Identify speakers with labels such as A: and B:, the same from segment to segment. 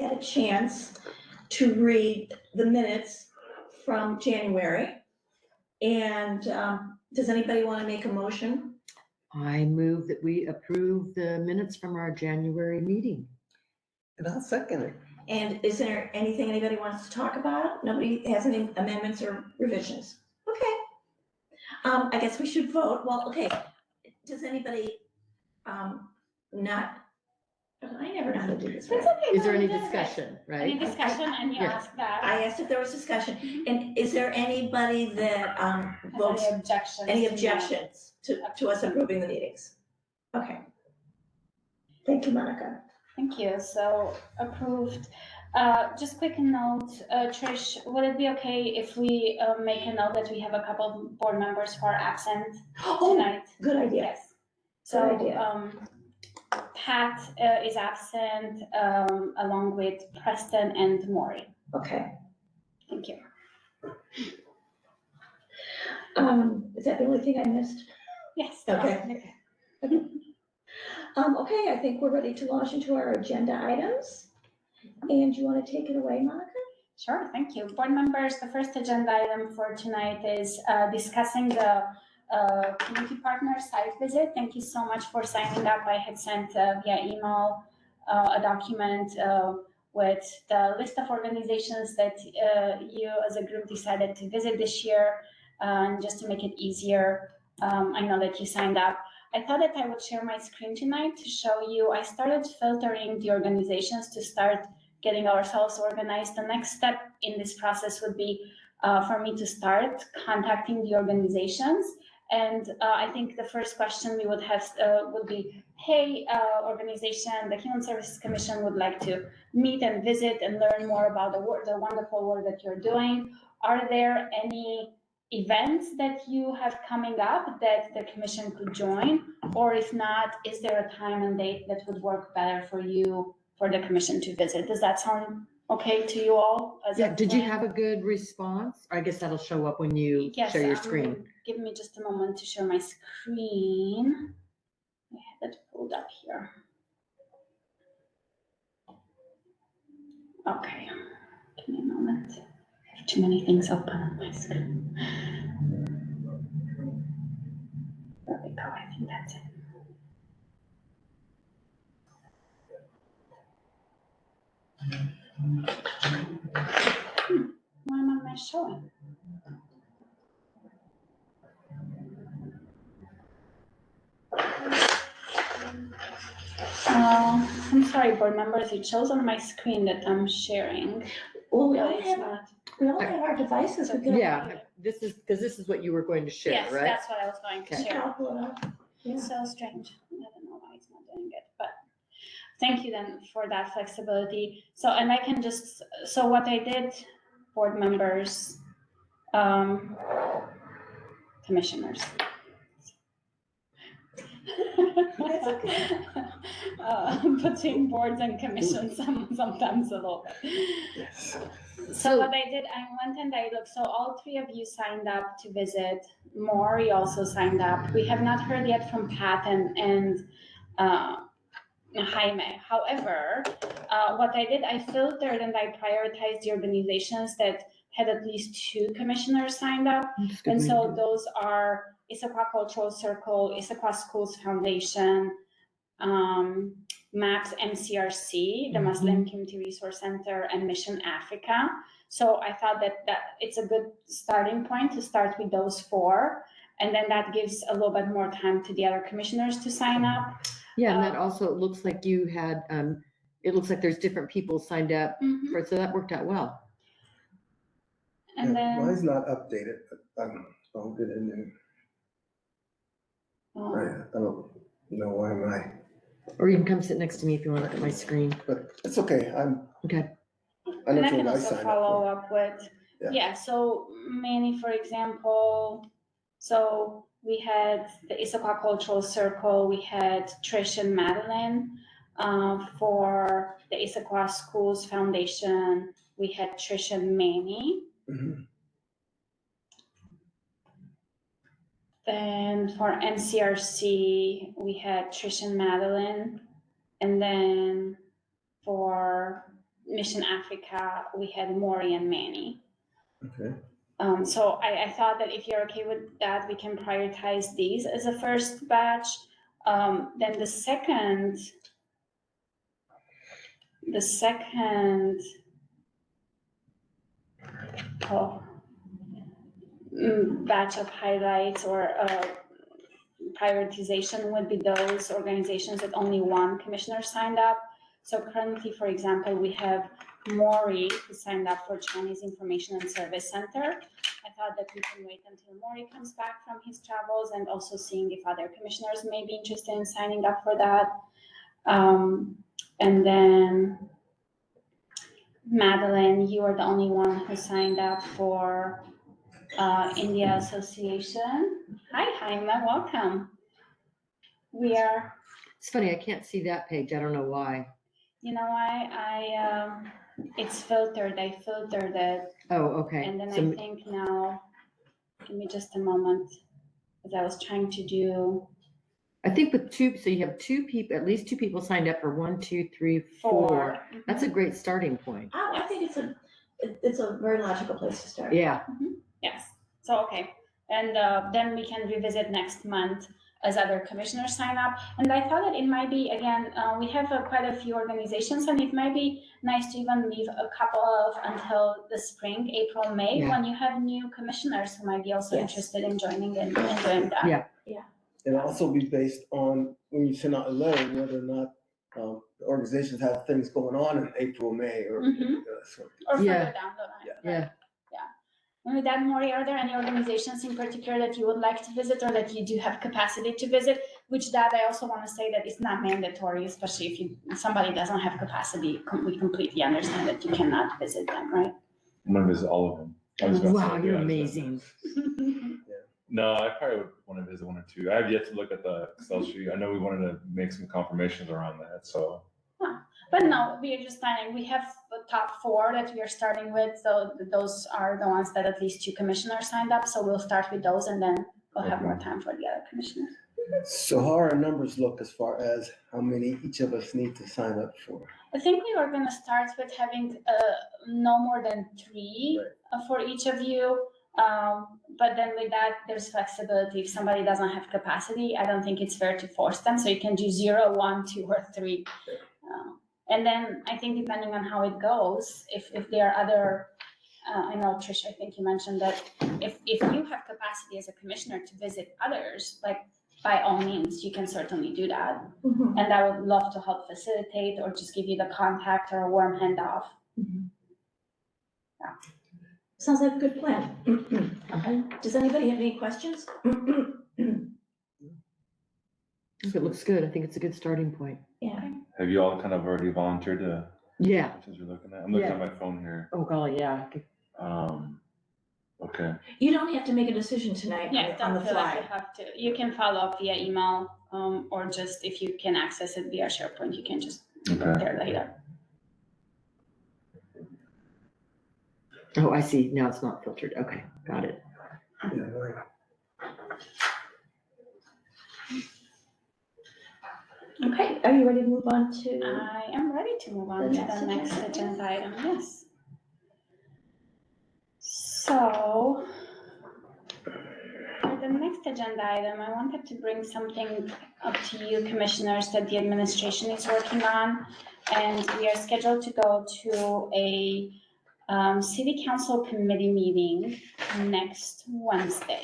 A: had a chance to read the minutes from January. And does anybody want to make a motion?
B: I move that we approve the minutes from our January meeting.
C: And I'll second it.
A: And is there anything anybody wants to talk about? Nobody has any amendments or revisions? Okay. I guess we should vote. Well, okay. Does anybody not, I never know how to do this.
D: It's
A: Right?
D: okay.
B: Is there
D: no,
B: any
D: you did it.
B: discussion,
D: Any
B: right?
D: discussion, and you
B: Yeah.
D: asked that.
A: I asked if there was discussion. And is there anybody that votes,
D: Any objections?
A: any
D: to me?
A: objections to us approving the meetings? Okay. Thank you, Monica.
D: Thank you. So approved. Just quick note, Trish, would it be okay if we make a note that we have a couple of board members who are absent
A: Oh,
D: tonight?
A: good idea.
D: Yes. So
A: Good idea.
D: Pat is absent along with Preston and Maury.
A: Okay.
D: Thank you.
A: Is that the only thing I missed?
D: Yes.
A: Okay. Okay, I think we're ready to launch into our agenda items. And you want to take it away, Monica?
D: Sure, thank you. Board members, the first agenda item for tonight is discussing the community partner site visit. Thank you so much for signing up. I had sent via email a document with the list of organizations that you as a group decided to visit this year. Just to make it easier, I know that you signed up. I thought that I would share my screen tonight to show you. I started filtering the organizations to start getting ourselves organized. The next step in this process would be for me to start contacting the organizations. And I think the first question we would have would be, hey, organization, the Human Services Commission would like to meet and visit and learn more about the wonderful work that you're doing. Are there any events that you have coming up that the commission could join? Or if not, is there a time and date that would work better for you for the commission to visit? Does that sound okay to you all?
B: Yeah, did you have a good response? I guess that'll show up when you share your screen.
D: Give me just a moment to share my screen. I have it pulled up here. Okay, give me a moment. I have too many things open on my screen. There we go, I think that's it. Why am I not showing? I'm sorry, board members, it shows on my screen that I'm sharing.
A: Well, we
D: but
A: all
D: it's
A: have,
D: not.
A: we all have our devices. We can-
B: Yeah, this is, because this is what you were going to share,
D: Yes,
B: right?
D: that's what I was going to
B: Okay.
D: share.
A: I'll pull it up. Yeah.
D: It's so strange. I don't know why it's not doing it, but thank you then for that flexibility. So, and I can just, so what I did, board members, commissioners.
A: That's okay.
D: Between boards and commissions, sometimes a little bit.
C: Yes.
D: So what I did, I went and I looked, so all three of you signed up to visit. Maury also signed up. We have not heard yet from Pat and Jaime. However, what I did, I filtered and I prioritized the organizations that had at least 2 commissioners signed up. And so those are Issaquah Cultural Circle, Issaquah Schools Foundation, MAPS MCRC, the Muslim Community Resource Center, and Mission Africa. So I thought that it's a good starting point to start with those 4. And then that gives a little bit more time to the other commissioners to sign up.
B: Yeah, and that also looks like you had, it looks like there's different people signed up for it, so that worked out well.
D: And then
C: Mine's not updated, but I'll get in there. I don't know why
B: Or you can come sit next to me if you want to look at my screen.
C: but it's okay.
B: Okay.
C: I
D: and
C: know
D: I can
C: what I
D: also
C: signed
D: follow
C: up
D: up with,
C: Yeah.
D: yeah, so Manny, for example, so we had the Issaquah Cultural Circle, we had Trish and Madeline. For the Issaquah Schools Foundation, we had Trish and Manny.
C: for. Mhm.
D: Then for MCRC, we had Trish and Madeline. And then for Mission Africa, we had Maury and Manny.
C: Okay.
D: So I thought that if you're okay with that, we can prioritize these as a first batch. Then the second batch of highlights or prioritization would be those organizations that only one commissioner signed up. So currently, for example, we have Maury who signed up for Chinese Information and Service Center. I thought that we can wait until Maury comes back from his travels and also seeing if other commissioners may be interested in signing up for that. And then Madeline, you are the only one who signed up for India Association. Hi, Jaime, welcome. We are,
B: It's funny, I can't see that page. I don't know why.
D: you know why, it's filtered, I filtered it.
B: Oh, okay.
D: And then
B: So
D: I think now, give me just a moment, because I was trying to do
B: I think with two, so you have two people, at least two people signed up for 1, 2, 3, 4.
D: 4.
B: That's a great starting point.
A: I think it's a very logical place to start.
B: Yeah.
D: Yes, so, okay. And then we can revisit next month as other commissioners sign up. And I thought that it might be, again, we have quite a few organizations, and it might be nice to even leave a couple of until the spring, April, May,
B: Yeah.
D: when you have new commissioners who might be also
A: Yes.
D: interested in joining and doing that.
B: Yeah.
C: It'll also be based on when you send out a letter, whether or not the organizations have things going on in April, May, or so.
D: Or further
B: Yeah.
D: down the line.
C: Yeah.
D: Right? And with that, Maury, are there any organizations in particular that you would like to visit or that you do have capacity to visit? Which that I also want to say that it's not mandatory, especially if somebody doesn't have capacity. We completely understand that you cannot visit them, right?
E: I'm gonna visit all of them. I was gonna
B: Wow,
E: say,
B: you're
E: yeah,
B: amazing.
E: No, I probably would want to visit 1 or 2. I have yet to look at the Excel sheet. I know we wanted to make some confirmations around that, so.
D: But no, we are just starting. We have the top 4 that we are starting with. So those are the ones that at least 2 commissioners signed up. So we'll start with those and then we'll have more time for the other commissioners.
C: So how are our numbers look as far as how many each of us need to sign up for?
D: I think we were going to start with having no more than 3 for each of you. But then with that, there's flexibility. If somebody doesn't have capacity, I don't think it's fair to force them. So you can do 0, 1, 2, or 3. And then I think depending on how it goes, if there are other, I know Trish, I think you mentioned that if you have capacity as a commissioner to visit others, like by all means, you can certainly do that.
A: Mhm.
D: And I would love to help facilitate or just give you the contact or a warm handoff.
A: Sounds like a good plan. Does anybody have any questions?
B: It looks good. I think it's a good starting point.
A: Yeah.
E: Have you all kind of already volunteered to,
B: Yeah.
E: since you're looking at, I'm looking
B: Yeah.
E: at my phone here.
B: Oh, golly, yeah.
E: Okay.
A: You don't have to make a decision tonight
D: Yes,
A: on
D: don't
A: the
D: feel like
A: fly.
D: you have to. You can follow up via email, or just if you can access it via SharePoint, you can just go
E: Okay.
D: there later.
B: Oh, I see. Now it's not filtered. Okay, got it.
C: Yeah, right.
A: Okay, are you ready to move on to?
D: I am ready to move on
A: The
D: to
A: next
D: the next
A: agenda
D: agenda item, yes. So, for the next agenda item, I wanted to bring something up to you commissioners that the administration is working on. And we are scheduled to go to a city council committee meeting next Wednesday.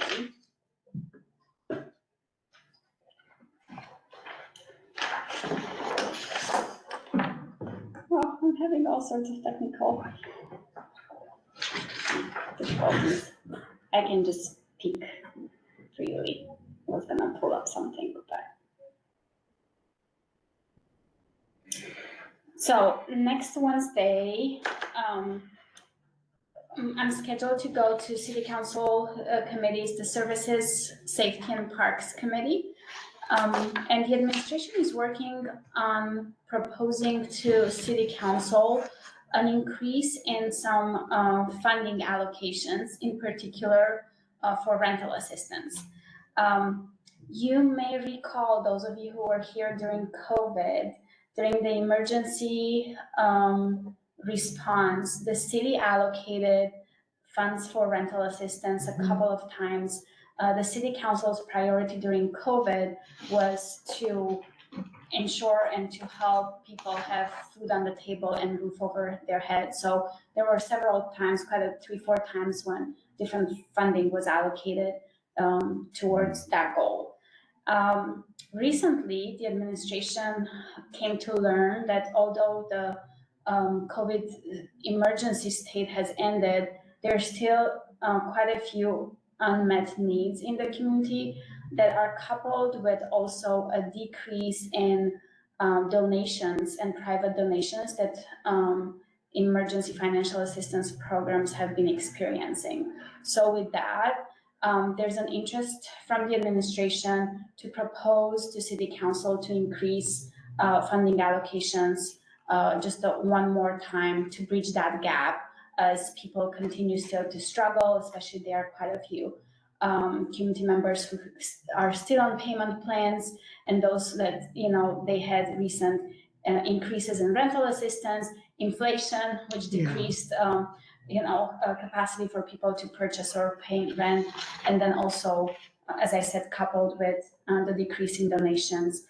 D: Well, I'm having all sorts of technical difficulties. I can just speak freely. I was gonna pull up something, but. So next Wednesday, I'm scheduled to go to city council committees, the Services, Safety and Parks Committee. And the administration is working on proposing to city council an increase in some funding allocations, in particular for rental assistance. You may recall, those of you who were here during COVID, during the emergency response, the city allocated funds for rental assistance a couple of times. The city council's priority during COVID was to ensure and to help people have food on the table and roof over their head. So there were several times, quite a 3-4 times, when different funding was allocated towards that goal. Recently, the administration came to learn that although the COVID emergency state has ended, there are still quite a few unmet needs in the community that are coupled with also a decrease in donations and private donations that emergency financial assistance programs have been experiencing. So with that, there's an interest from the administration to propose to City Council to increase funding allocations just one more time to bridge that gap as people continue still to struggle, especially there are quite a few community members who are still on payment plans, and those that, they had recent increases in rental assistance, inflation, which decreased, capacity for people to purchase or pay rent, and then also, as I said, coupled with the decrease in donations.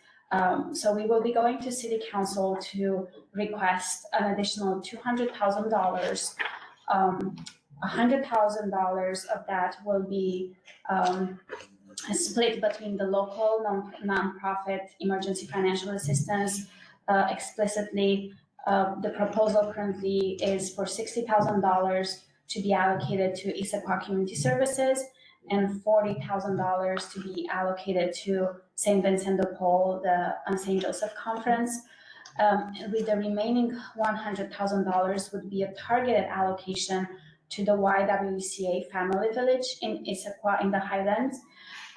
D: So we will be going to City Council to request an additional $200,000. $100,000 of that will be split between the local nonprofit emergency financial assistance. Explicitly, the proposal currently is for $60,000 to be allocated to Issaquah Community Services and $40,000 to be allocated to St. Vincent de Paul, the St. Joseph Conference. With the remaining $100,000 would be a targeted allocation to the YWCA Family Village in Issaquah in the Highlands.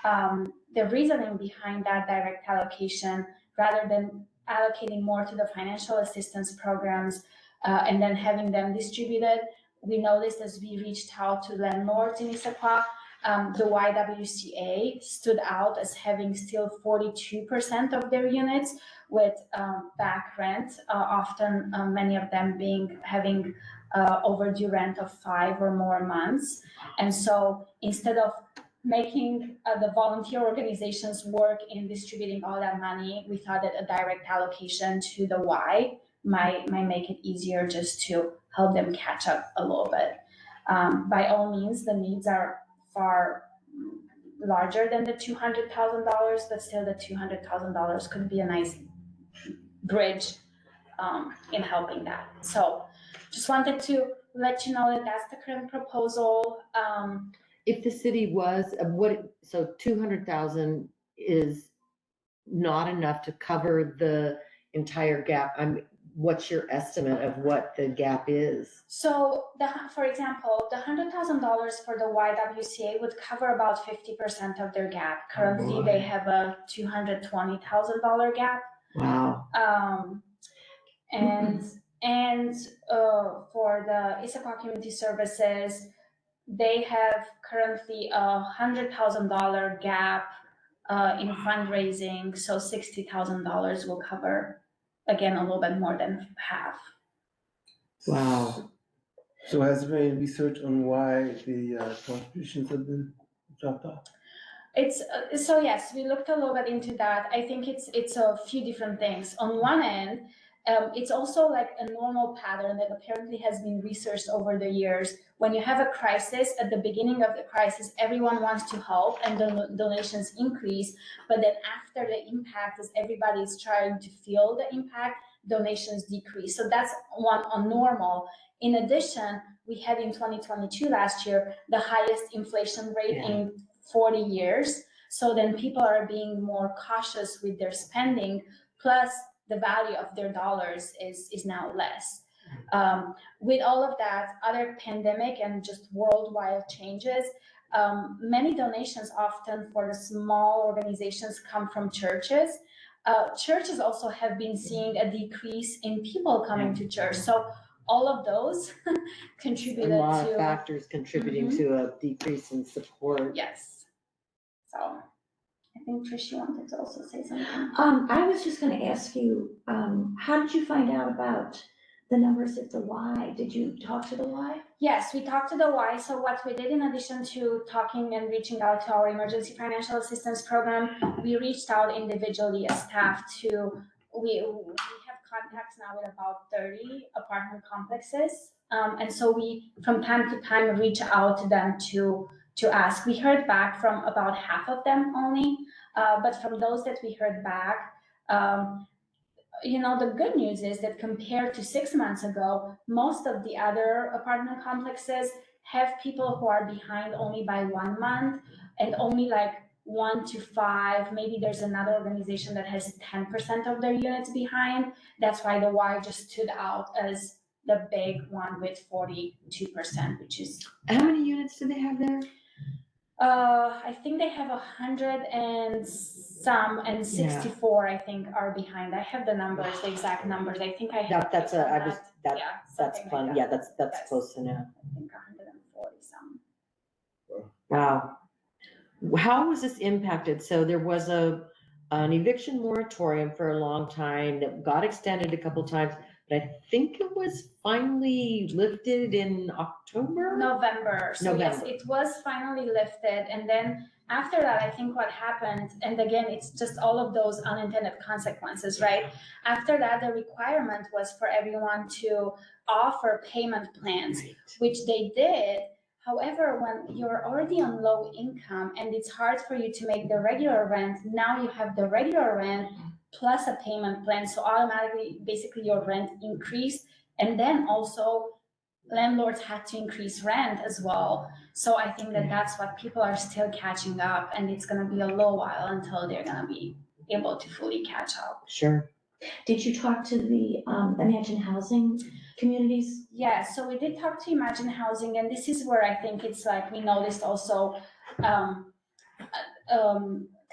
D: The reasoning behind that direct allocation, rather than allocating more to the financial assistance programs and then having them distributed, we noticed as we reached out to landlords in Issaquah, the YWCA stood out as having still 42% of their units with back rent, often many of them having overdue rent of 5 or more months. And so instead of making the volunteer organizations work in distributing all that money, we thought that a direct allocation to the Y might make it easier just to help them catch up a little bit. By all means, the needs are far larger than the $200,000, but still the $200,000 could be a nice bridge in helping that. So just wanted to let you know that that's the current proposal.
B: If the city was, so 200,000 is not enough to cover the entire gap. What's your estimate of what the gap is?
D: So for example, the $100,000 for the YWCA would cover about 50% of their gap. Currently, they have a $220,000 gap.
B: Wow.
D: And for the Issaquah Community Services, they have currently a $100,000 gap in fundraising, so $60,000 will cover, again, a little bit more than half.
B: Wow.
C: So has there been any research on why the contributions have been dropped off?
D: So yes, we looked a little bit into that. I think it's a few different things. On one end, it's also like a normal pattern that apparently has been researched over the years. When you have a crisis, at the beginning of the crisis, everyone wants to help and donations increase. But then after the impact, as everybody is trying to feel the impact, donations decrease. So that's on normal. In addition, we had in 2022 last year, the highest inflation rate in 40 years. So then people are being more cautious with their spending, plus the value of their dollars is now less. With all of that, other pandemic and just worldwide changes, many donations often for the small organizations come from churches. Churches also have been seeing a decrease in people coming to church. So all of those contributed to—
B: A lot of factors contributing to a decrease in support.
D: Yes. So I think Trish, you wanted to also say something.
A: I was just gonna ask you, how did you find out about the numbers at the Y. Did you talk to the Y?
D: Yes, we talked to the Y. So what we did in addition to talking and reaching out to our emergency financial assistance program, we reached out individually as staff to, we have contacts now with about 30 apartment complexes. And so we, from time to time, reach out to them to ask. We heard back from about half of them only, but from those that we heard back, the good news is that compared to 6 months ago, most of the other apartment complexes have people who are behind only by 1 month, and only like 1 to 5. Maybe there's another organization that has 10% of their units behind. That's why the Y just stood out as the big one with 42%, which is.
B: How many units do they have there?
D: I think they have 100 and some, and 64, I think, are behind. I have the numbers, the exact numbers. I think I have.
B: That's
D: something
B: fun.
D: like
B: Yeah,
D: that.
B: that's
D: Yes.
B: close enough.
D: I think 140 some.
B: Wow. How was this impacted? So there was an eviction moratorium for a long time that got extended a couple times, but I think it was finally lifted in October?
D: November. So yes,
B: November.
D: it was finally lifted. And then after that, I think what happened, and again, it's just all of those unintended consequences, right? After that, the requirement was for everyone to offer payment plans, which they did. However, when you're already on low income and it's hard for you to make the regular rent, now you have the regular rent plus a payment plan. So automatically, basically your rent increased. And then also landlords had to increase rent as well. So I think that that's what people are still catching up, and it's gonna be a little while until they're gonna be able to fully catch up.
B: Sure.
A: Did you talk to the Imagine Housing communities?
D: Yeah, so we did talk to Imagine Housing, and this is where I think it's like we noticed also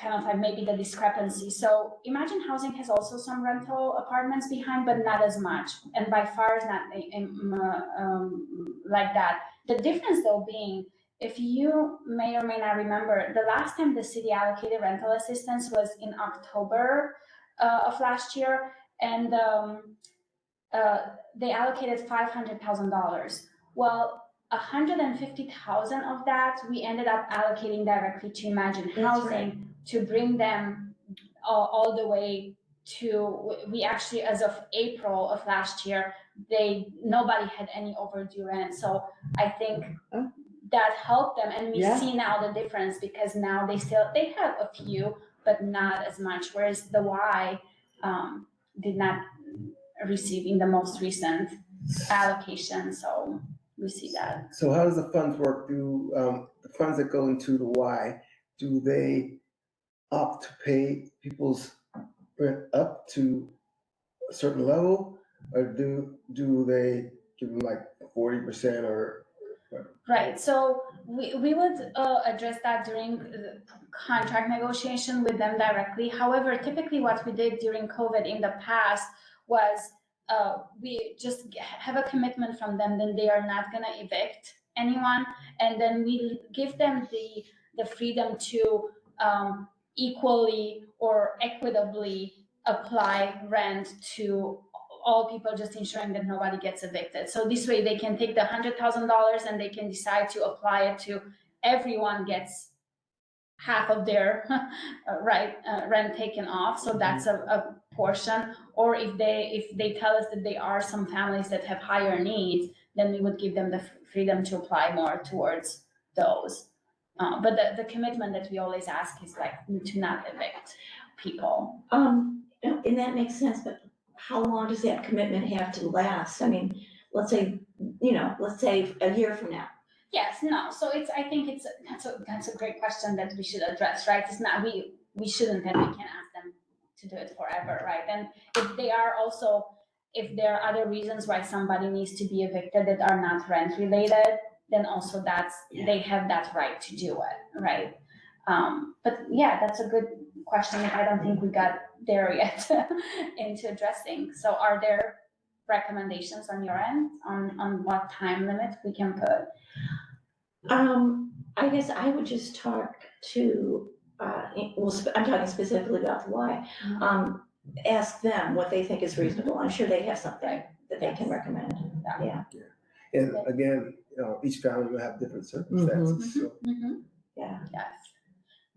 D: kind of like maybe the discrepancy. So Imagine Housing has also some rental apartments behind, but not as much, and by far is not like that. The difference though being, if you may or may not remember, the last time the city allocated rental assistance was in October of last year, and they allocated $500,000. Well, 150,000 of that we ended up allocating directly to Imagine Housing to bring them all the way to. We actually, as of April of last year, nobody had any overdue rent. So I think that helped them, and we see now the difference, because now they have a few, but not as much. Whereas the Y did not receive in the most recent allocation. So we see that.
C: So how does the funds work? Do the funds that go into the Y, do they opt to pay people's rent up to a certain level, or do they give them like 40% or?
D: Right. So we would address that during the contract negotiation with them directly. However, typically what we did during COVID in the past was we just have a commitment from them that they are not going to evict anyone, and then we give them the freedom to equally or equitably apply rent to all people, just ensuring that nobody gets evicted. So this way they can take the $100,000 and they can decide to apply it to everyone gets half of their rent taken off. So that's a portion. Or if they tell us that there are some families that have higher needs, then we would give them the freedom to apply more towards those. But the commitment that we always ask is like to not evict people.
A: And that makes sense, but how long does that commitment have to last? I mean, let's say a year from now.
D: Yes, no. So I think that's a great question that we should address, right? It's not, we shouldn't, and we can't ask them to do it forever, right? And if there are other reasons why somebody needs to be evicted that are not rent related, then also they have that right to do it, right? But yeah, that's a good question. I don't think we got there yet into addressing. So are there recommendations on your end on what time limit we can put?
A: I guess I would just talk to, I'm talking specifically about the Y. Ask them what they think is reasonable. I'm sure they have something that they can recommend. Yeah,
C: And again, each family will have different circumstances, so.
A: yeah.
D: Yes.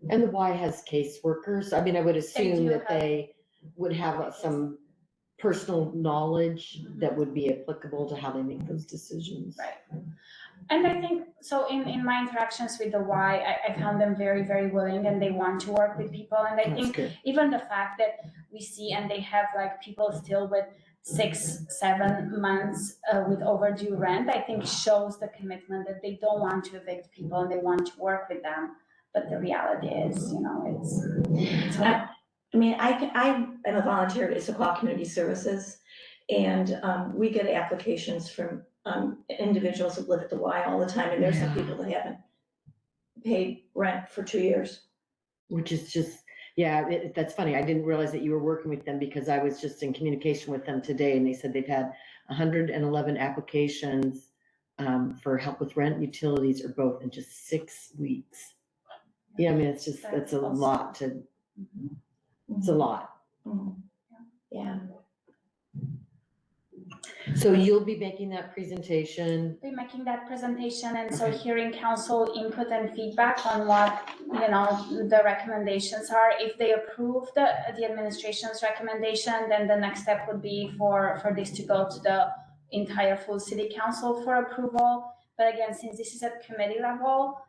B: And the Y has caseworkers. I mean, I would assume
D: do
B: that
D: have-
B: they would have some personal knowledge that would be applicable to how they make those decisions.
D: Right. And I think, so in my interactions with the Y, I found them very, very willing and they want to work with people. And I
B: That's
D: think
B: good.
D: even the fact that we see and they have like people still with 6-7 months with overdue rent, I think shows the commitment that they don't want to evict people and they want to work with them. But the reality is, it's
A: I mean, I am a volunteer at Issaquah Community Services, and we get applications from individuals that live at the Y all the time, and there's some
B: Yeah.
A: people that haven't paid rent for 2 years.
B: Which is just, yeah, that's funny. I didn't realize that you were working with them because I was just in communication with them today and they said they've had 111 applications for help with rent, utilities, or both in just 6 weeks. Yeah, I mean, it's just, that's a lot to, it's a lot.
A: Mhm. Yeah.
B: So you'll be making that presentation.
D: be making that presentation and so
B: Okay.
D: hearing council input and feedback on what, the recommendations are. If they approve the administration's recommendation, then the next step would be for this to go to the entire full city council for approval. But again, since this is at committee level,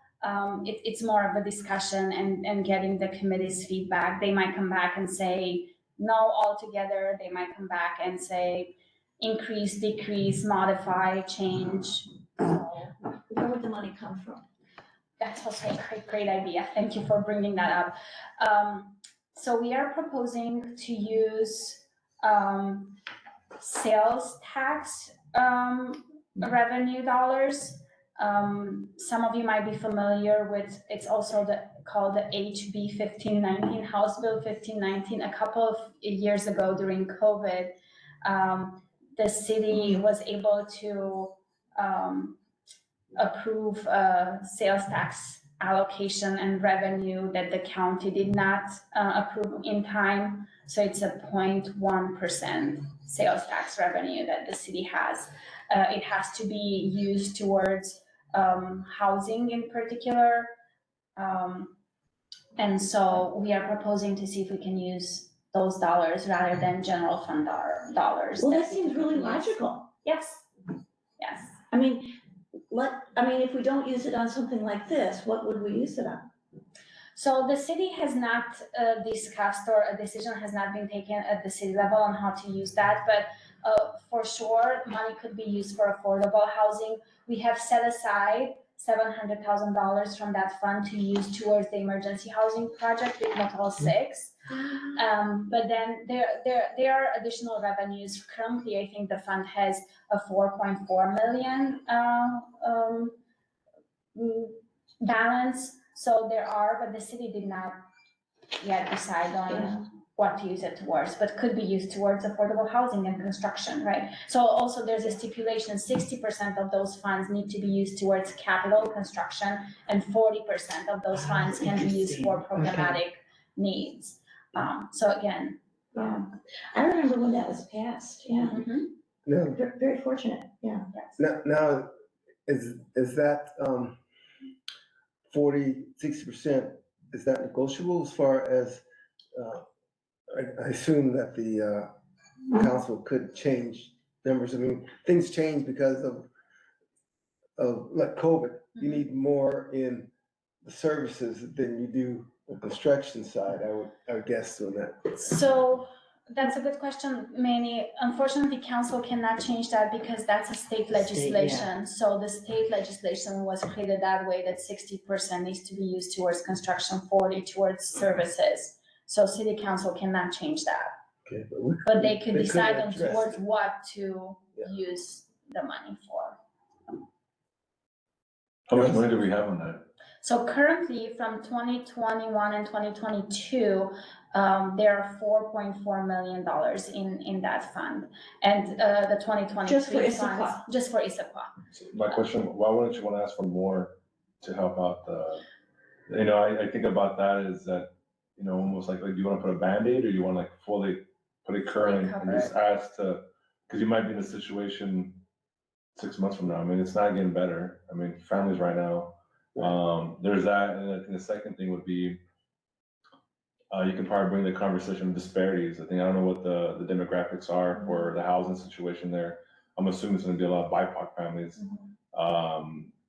D: it's more of a discussion and getting the committee's feedback. They might come back and say no altogether. They might come back and say increase, decrease, modify, change.
A: Where would the money come from?
D: That's also a great idea. Thank you for bringing that up. So we are proposing to use sales tax revenue dollars. Some of you might be familiar with, it's also called the HB 1519, House Bill 1519. A couple of years ago during COVID, the city was able to approve sales tax allocation and revenue that the county did not approve in time. So it's a 0.1% sales tax revenue that the city has. It has to be used towards housing in particular. And so we are proposing to see if we can use those dollars rather than general fund dollars.
A: Well, that
D: we
A: seems really
D: typically use.
A: logical.
D: Yes, yes.
A: I mean, if we don't use it on something like this, what would we use it on?
D: So the city has not discussed, or a decision has not been taken at the city level on how to use that, but for sure, money could be used for affordable housing. We have set aside $700,000 from that fund to use towards the emergency housing project with Motel 6. But then there are additional revenues. Currently, I think the fund has a 4.4 million balance. So there are, but the city did not yet decide on what to use it towards, but could be used towards affordable housing and construction, right? So also there's a stipulation, 60% of those funds need to be used towards capital construction and 40% of those funds can be used for programmatic needs. So again.
A: I remember when that was passed, yeah.
C: Now,
A: Very fortunate, yeah.
C: now, is that 40-60%, is that negotiable as far as, I assume that the council could change numbers. I mean, things change because of like COVID. You need more in the services than you do the construction side, I would guess on that.
D: So that's a good question, Manny. Unfortunately, council cannot change that because that's a state legislation. So the state legislation was created that way, that 60% needs to be used towards construction, 40 towards services. So city council cannot change that.
C: Okay,
D: But they could decide on
C: address
D: towards
C: it.
D: what to use the money for.
E: How much money do we have on that?
D: So currently, from 2021 and 2022, there are $4.4 million in that fund. And the 2023
A: Just for
D: funds,
A: Issaquah.
D: just for Issaquah.
E: My question, why wouldn't you want to ask for more to help out the, I think about that is that, almost like do you want to put a Band-Aid or you want to like fully put it current and just ask to because you might be in a situation 6 months from now. I mean, it's not getting better. I mean, families right now, there's that. And I think the second thing would be, you can probably bring the conversation of disparities. I don't know what the demographics are for the housing situation there. I'm assuming it's gonna be a lot of BIPOC families.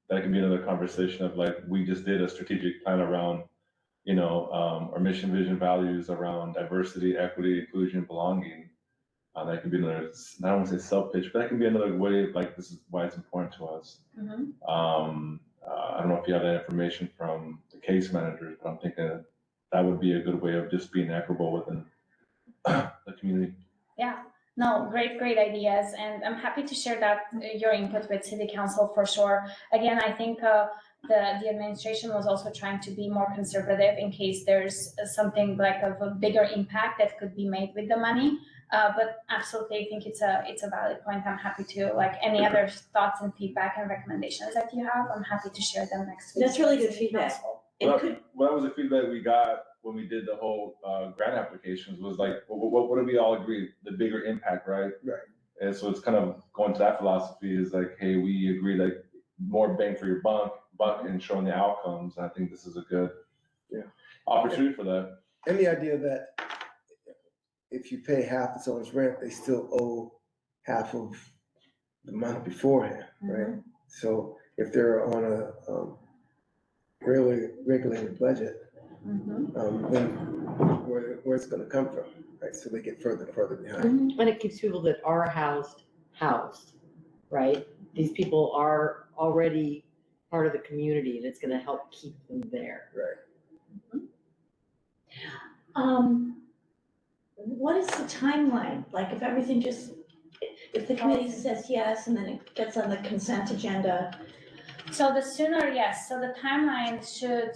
E: That can be another conversation of like, we just did a strategic plan around, our mission, vision, values around diversity, equity, inclusion, belonging. That can be another, I don't want to say self-pitch, but that can be another way of like, this is why it's important to us. I don't know if you have that information from the case managers, but I'm thinking that would be a good way of just being equitable within the community.
D: Yeah, no, great ideas. And I'm happy to share that, your input with City Council for sure. Again, I think the administration was also trying to be more conservative in case there's something like of a bigger impact that could be made with the money. But absolutely, I think it's a valid point. I'm happy to, like, any other thoughts and feedback and recommendations that you have, I'm happy to share them next week.
A: That's really
D: with
A: good
D: City
A: feedback.
D: Council.
A: It could,
E: Well, that was the feedback we got when we did the whole grant applications, was like, what did we all agree? The bigger impact, right?
C: Right.
E: And so it's kind of going to that philosophy is like, hey, we agree like more bang for your buck and showing the outcomes. I think this is a good opportunity for that.
C: And the idea that if you pay half the someone's rent, they still owe half of the month beforehand, right? So if they're on a really regulated budget, then where it's gonna come from, right? So they get further and further behind.
B: And it keeps people that are housed, right? These people are already part of the community and it's gonna help keep them there.
C: Right.
A: what is the timeline? Like if everything just, if the committee says yes and then it gets on the consent agenda?
D: So the sooner, yes, so the timeline should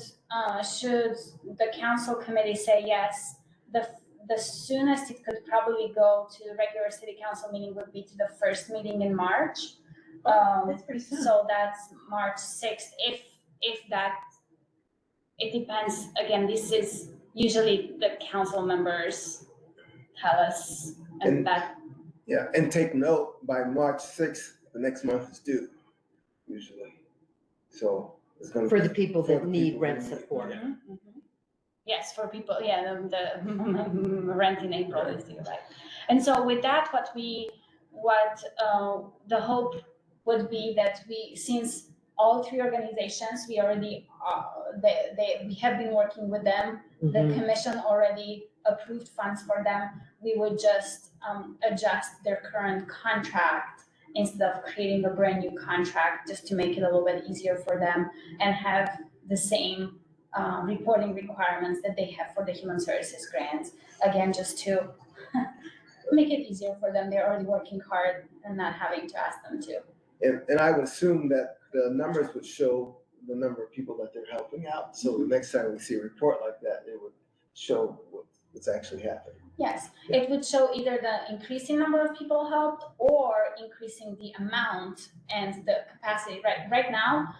D: the council committee say yes, the soonest it could probably go to the regular city council meeting would be to the first meeting in March.
A: That's pretty soon.
D: So that's March 6th, if that, it depends, again, this is usually the council members tell us, and
C: And-
D: that,
C: Yeah, and take note, by March 6th, the next month is due, usually. So it's gonna.
B: For the people
C: for
B: that
C: the
B: need
C: people
B: rent
C: who need-
B: support.
C: yeah.
D: yes, for people, yeah, the rent in April is due, right? And so with that, the hope would be that since all three organizations, we already, we have been working with them, the
B: Mhm.
D: commission already approved funds for them, we would just adjust their current contract instead of creating a brand new contract, just to make it a little bit easier for them and have the same reporting requirements that they have for the human services grants. Again, just to make it easier for them, they're already working hard and not having to ask them to.
C: And I would assume that the numbers would show the number of people that they're helping out. So the next time we see a report like that, it would show what's actually happening.
D: Yes,
C: Yeah.
D: it would show either the increasing number of people helped or increasing the amount and the capacity. Right now,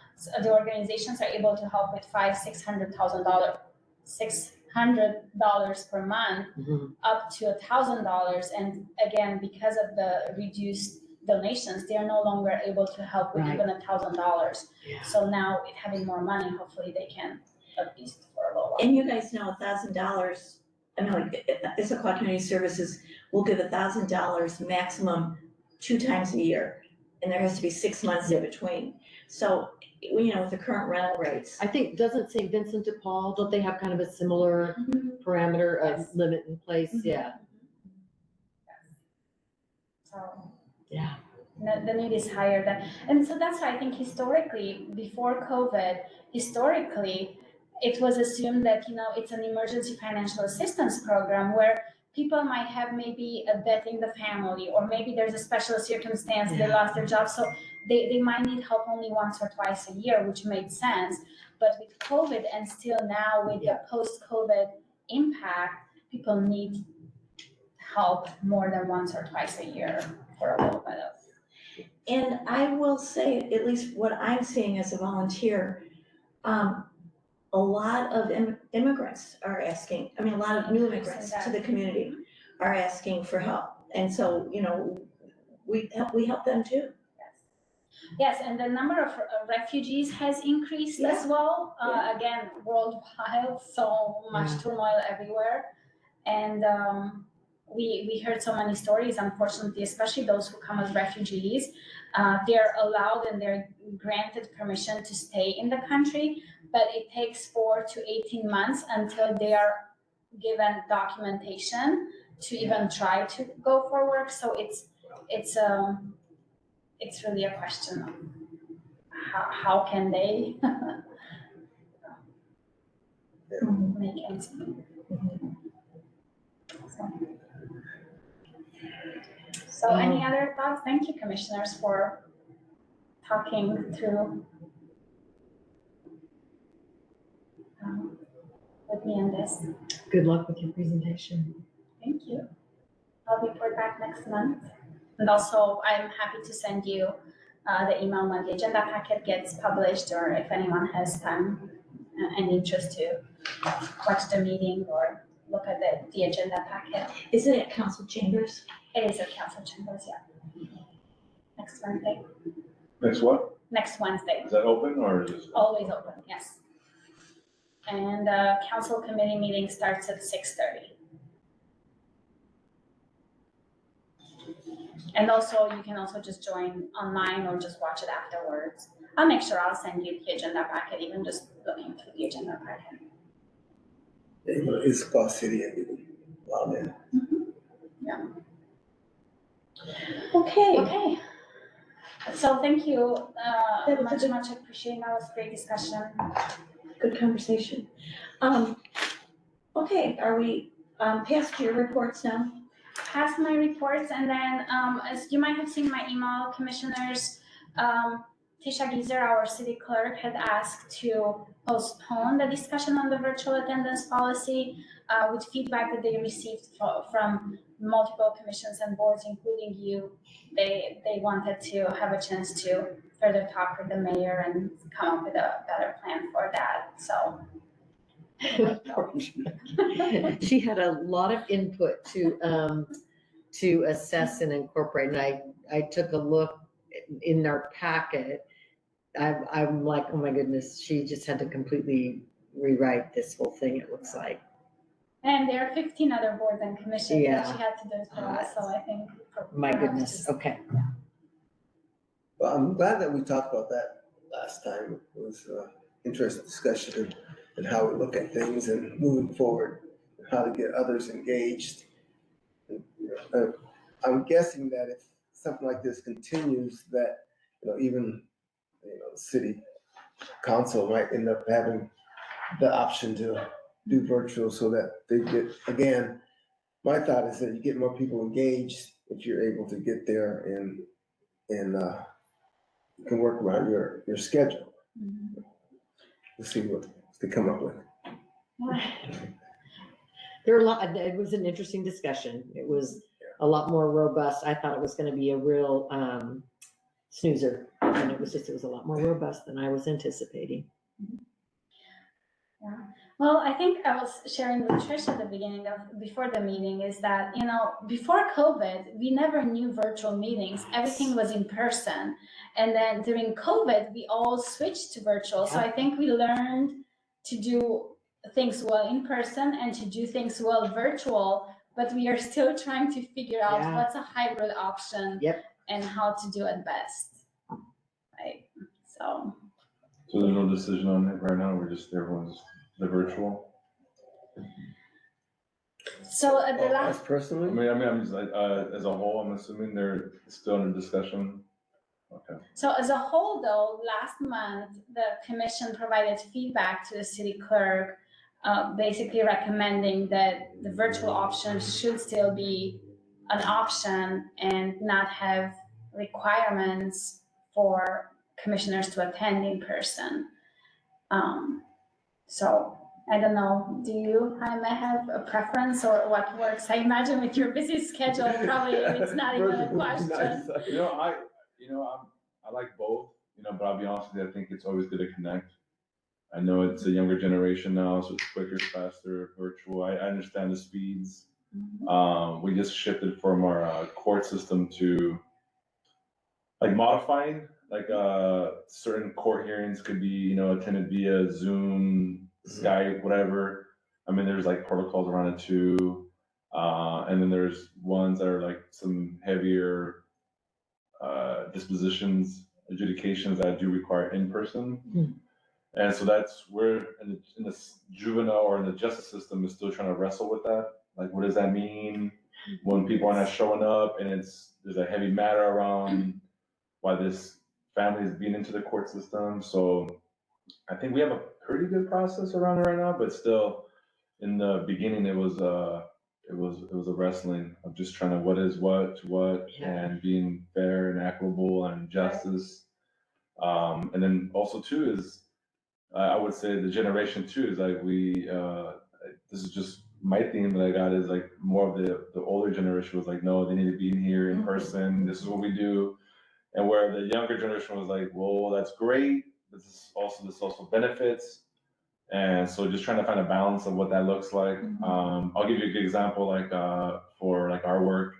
D: the organizations are able to help with $600 per month,
B: Mhm.
D: up to $1,000. And again, because of the reduced donations, they are no longer able to help with
B: Right.
D: even $1,000.
B: Yeah.
D: So now, with having more money, hopefully they can at least for a little while.
A: And you guys know $1,000, I mean, like, Issaquah Community Services will give $1,000 maximum 2 times a year. And there has to be 6 months in between. So, with the current rental rates.
B: I think, doesn't St. Vincent de Paul, don't they have kind of a similar parameter of
D: Yes.
B: limit in place? Yeah,
D: So.
B: yeah.
D: The need is higher and so that's why I think historically, before COVID, it was assumed that, it's an emergency financial assistance program where people might have maybe a death in the family, or maybe there's a special circumstance, they lost their job, so they might need help only once or twice a year, which made sense. But with COVID and still now with the post-COVID impact, people need help more than once or twice a year for a little bit of.
A: And I will say, at least what I'm seeing as a volunteer, a lot of immigrants are asking, a lot of new immigrants to the community are asking for help. And so, we help them too.
D: Yes, and the number of refugees has increased as well.
A: Yeah.
D: Again, worldwide, so much
B: Yeah.
D: turmoil everywhere. And we heard so many stories, unfortunately, especially those who come as refugees. They're allowed and they're granted permission to stay in the country, but it takes 4 to 18 months until they are given documentation to even try to go for work. So it's really a question of how can they make ends meet. So any other thoughts? Thank you, commissioners, for talking through with me on this.
B: Good luck with your presentation.
D: Thank you. I'll report back next month. And also, I'm happy to send you the email when the agenda packet gets published, or if anyone has time and interest to watch the meeting or look at the agenda packet.
A: Is it at council chambers?
D: It is at council chambers, yeah. Next Wednesday.
E: Next what?
D: Next Wednesday.
E: Is that open or is it?
D: Always open, yes. And council committee meeting starts at 6:30. And also, you can also just join online or just watch it afterwards. I'll make sure I'll send you the agenda packet, even just looking through the agenda packet.
C: Issaquah City and wow, man.
D: Yeah.
A: Okay.
D: Okay. So thank you,
A: That was a
D: much appreciated. That was a great discussion.
A: Good conversation. Okay, are we past your reports now?
D: Past my reports, and then as you might have seen my email, commissioners, Tisha Geezer, our city clerk, had asked to postpone the discussion on the virtual attendance policy with feedback that they received from multiple commissions and boards, including you. They wanted to have a chance to further talk with the mayor and come up with a better plan for that. So
B: She had a lot of input to assess and incorporate, and I took a look in our packet. I'm like, oh my goodness, she just had to completely rewrite this whole thing, it looks like.
D: and there are 15 other boards and commissions that
B: Yeah.
D: she had to do for us, so I think.
B: My
D: perhaps
B: goodness,
D: just-
B: okay.
C: Well, I'm glad that we talked about that last time. It was an interesting discussion and how we look at things and moving forward, and how to get others engaged. I'm guessing that if something like this continues, that, even, the city council might end up having the option to do virtual so that they get, again, my thought is that you get more people engaged if you're able to get there and you can work around your schedule.
D: Mhm.
C: We'll see what they come up with.
B: There are a lot, it was an interesting discussion. It was a lot more robust. I thought it was gonna be a real snoozer. And it was a lot more robust than I was anticipating.
D: Yeah, well, I think I was sharing with Trish at the before the meeting is that, before COVID, we never knew virtual meetings. Everything was in person. And then during COVID, we all switched to virtual. So I think we learned to do things well in person and to do things well virtual, but we are still trying to figure out
B: Yeah.
D: what's a hybrid option.
B: Yep.
D: And how to do it best. Right, so.
E: So there's no decision on it right now, everyone's the virtual?
D: So at the
C: Us
D: last,
C: personally,
E: I'm just like, as a whole, I'm assuming they're still under discussion. Okay.
D: so as a whole though, last month, the commission provided feedback to the city clerk, basically recommending that the virtual option should still be an option and not have requirements for commissioners to attend in person. So I don't know, do you, Jaime, have a preference or what works? I imagine with your busy schedule, probably it's not even a question.
E: I like both, but I'll be honest with you, I think it's always good to connect. I know it's a younger generation now, so it's quicker, faster, virtual. I understand the speeds. We just shifted from our court system to like modifying, like, certain court hearings could be, attended via Zoom, Skype, whatever. I mean, there's like protocols around it too. And then there's ones that are like some heavier, dispositions, adjudications that do require in-person. And so that's where in the juvenile or in the justice system is still trying to wrestle with that. Like, what does that mean when people are not showing up and there's a heavy matter around why this family is being into the court system. So I think we have a pretty good process around it right now, but still in the beginning it was a wrestling of just trying to what is what to what and being fair and equitable and justice. And then also too is I would say the generation too is like this is just my theme that I got is like more of the older generation was like, no, they need to be in here in person. This is what we do. And where the younger generation was like, well, that's great. This also benefits. And so just trying to find a balance of what that looks like. I'll give you a good example, like for like our work,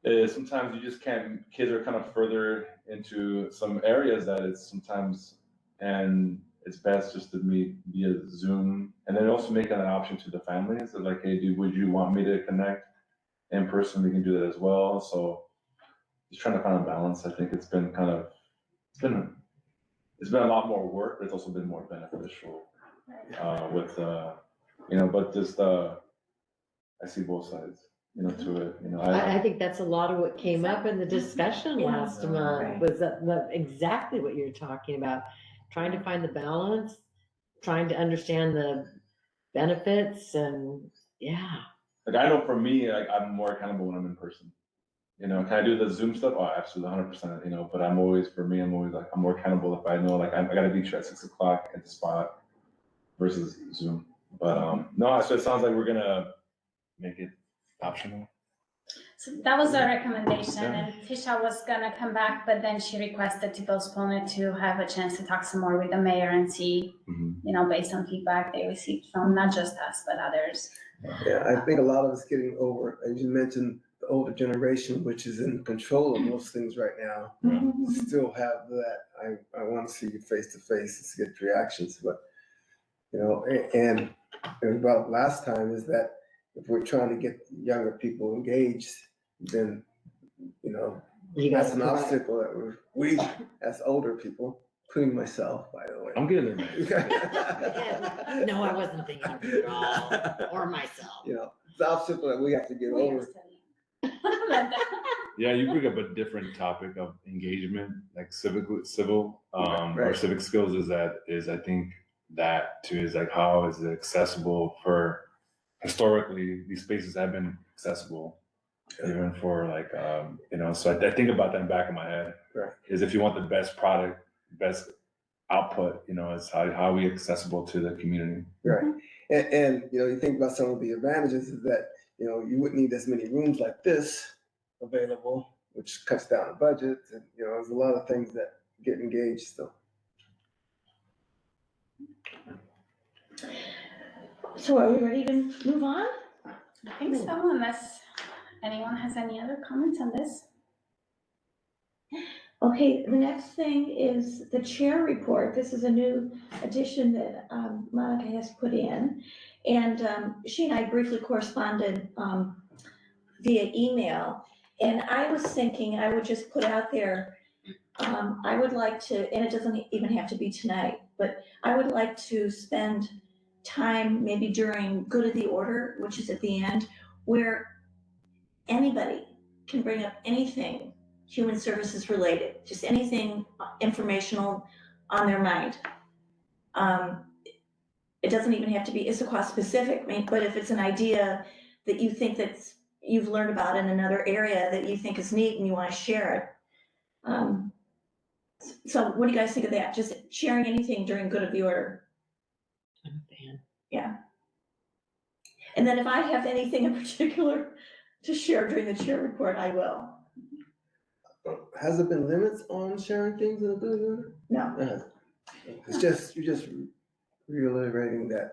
E: is sometimes you just can't, kids are kind of further into some areas that it's sometimes, and it's best just to meet via Zoom. And then also making that option to the families of like, hey, dude, would you want me to connect in person? We can do that as well. So just trying to find a balance. I think it's been a lot more work, but it's also been more beneficial with but just I see both sides, to it.
B: I think that's a lot of what came up in the discussion last month,
A: Right.
B: was that exactly what you're talking about. Trying to find the balance, trying to understand the benefits and
E: like I know for me, like I'm more accountable when I'm in person. Can I do the Zoom stuff? Oh, absolutely, 100%. But I'm always like I'm more accountable if I know like I got to be here at 6 o'clock at the spot versus Zoom. But no, so it sounds like we're gonna make it optional.
D: So that was a recommendation, and Tisha was gonna come back, but then she requested to postpone it to have a chance to talk some more with the mayor and see, based on feedback they received from not just us, but others.
C: Yeah, I think a lot of it's getting over, as you mentioned, the older generation, which is in control of most things right now, still have that. I want to see you face to face to get reactions, but and about last time is that if we're trying to get younger people engaged, then that's an obstacle that we as older people, including myself, by the way.
E: I'm getting there, man.
B: no, I wasn't thinking of you at all, or myself.
C: It's the obstacle that we have to get over.
E: Yeah, you bring up a different topic of engagement, like civil or civic skills. Is I think that too is like how is it accessible for historically these spaces have been accessible even for like so I think about that in the back of my head.
C: Right.
E: Is if you want the best product, best output, is how we accessible to the community.
C: Right. And you think about some of the advantages is that you wouldn't need as many rooms like this available, which cuts down the budget, and there's a lot of things that get engaged still.
A: So are we ready to move on?
D: I think so, unless anyone has any other comments on this.
A: Okay, the next thing is the chair report. This is a new addition that Monica has put in. And she and I briefly corresponded via email. And I was thinking I would just put out there, I would like to, and it doesn't even have to be tonight, but I would like to spend time maybe during good of the order, which is at the end, where anybody can bring up anything human services related, just anything informational on their mind. It doesn't even have to be Issaquah specific, but if it's an idea that you think that you've learned about in another area that you think is neat and you want to share it. So what do you guys think of that? Just sharing anything during good of the order.
B: I'm a fan.
A: Yeah. And then if I have anything in particular to share during the chair report, I will.
C: Has there been limits on sharing things in a good order?
A: No.
C: It's just, you're just reiterating that.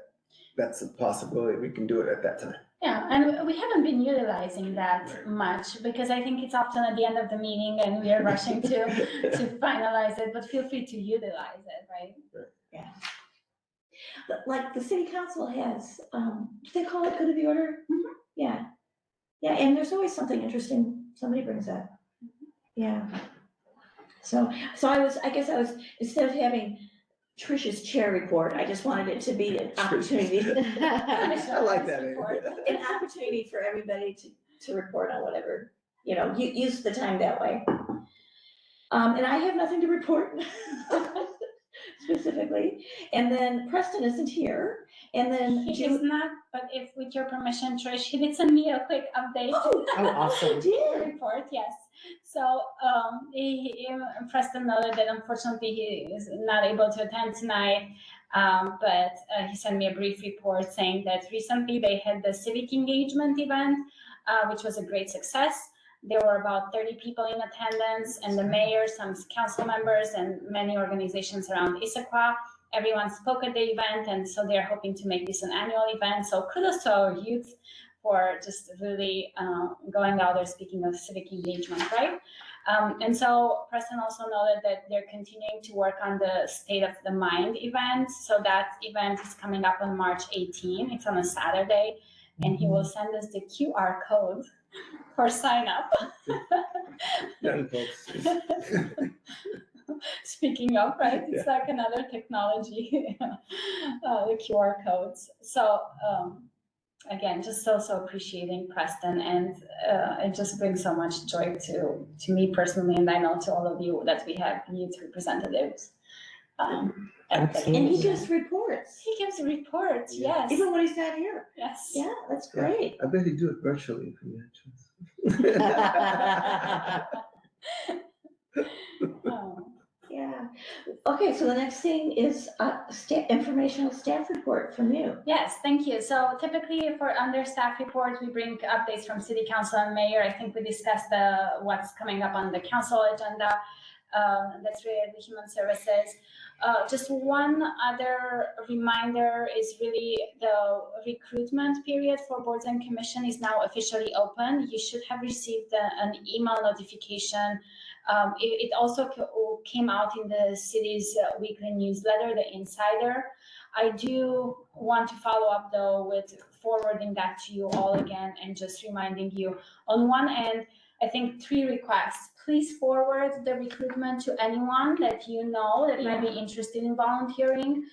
C: that's a possibility. We can do it at that time.
D: Yeah, and we haven't been utilizing that much because I think it's often at the end of the meeting and we are rushing to finalize it, but feel free to utilize it, right?
A: Yeah. But like the city council has, do they call it good of the order?
D: Mhm.
A: Yeah. Yeah, and there's always something interesting somebody brings up. Yeah. So I guess I was, instead of having Trish's chair report, I just wanted it to be an opportunity,
C: I like that.
A: an opportunity for everybody to report on whatever, use the time that way. And I have nothing to report specifically. And then Preston isn't here. And then
D: He is not, but if with your permission, Trish, he did send me a quick update.
A: Oh,
B: awesome.
D: Report, yes. So Preston noted that unfortunately he is not able to attend tonight, but he sent me a brief report saying that recently they had the civic engagement event, which was a great success. There were about 30 people in attendance, and the mayor, some council members, and many organizations around Issaquah. Everyone spoke at the event, and so they're hoping to make this an annual event. So kudos to our youth for just really going out there, speaking of civic engagement, right? And so Preston also noted that they're continuing to work on the State of the Mind event. So that event is coming up on March 18. It's on a Saturday, and he will send us the QR code for sign up.
C: Done, folks.
D: Speaking of, right, it's like another technology, the QR codes. So again, just so appreciating Preston, and it just brings so much joy to me personally, and I know to all of you that we have youth representatives.
B: Absolutely.
A: And he gives reports,
D: He gives reports,
C: Yeah.
D: yes.
A: even when he's not here.
D: Yes.
A: Yeah, that's great.
C: I bet he'd do it virtually if we had a chance.
D: Oh.
A: Yeah. Okay, so the next thing is informational staff report from you.
D: Yes, thank you. So typically for under staff reports, we bring updates from city council and mayor. I think we discussed what's coming up on the council agenda. That's related to human services. Just one other reminder is really the recruitment period for boards and commission is now officially open. You should have received an email notification. It also came out in the city's weekly newsletter, The Insider. I do want to follow up though with forwarding that to you all again and just reminding you on one end, I think 3 requests. Please forward the recruitment to anyone that you know that might be interested in volunteering.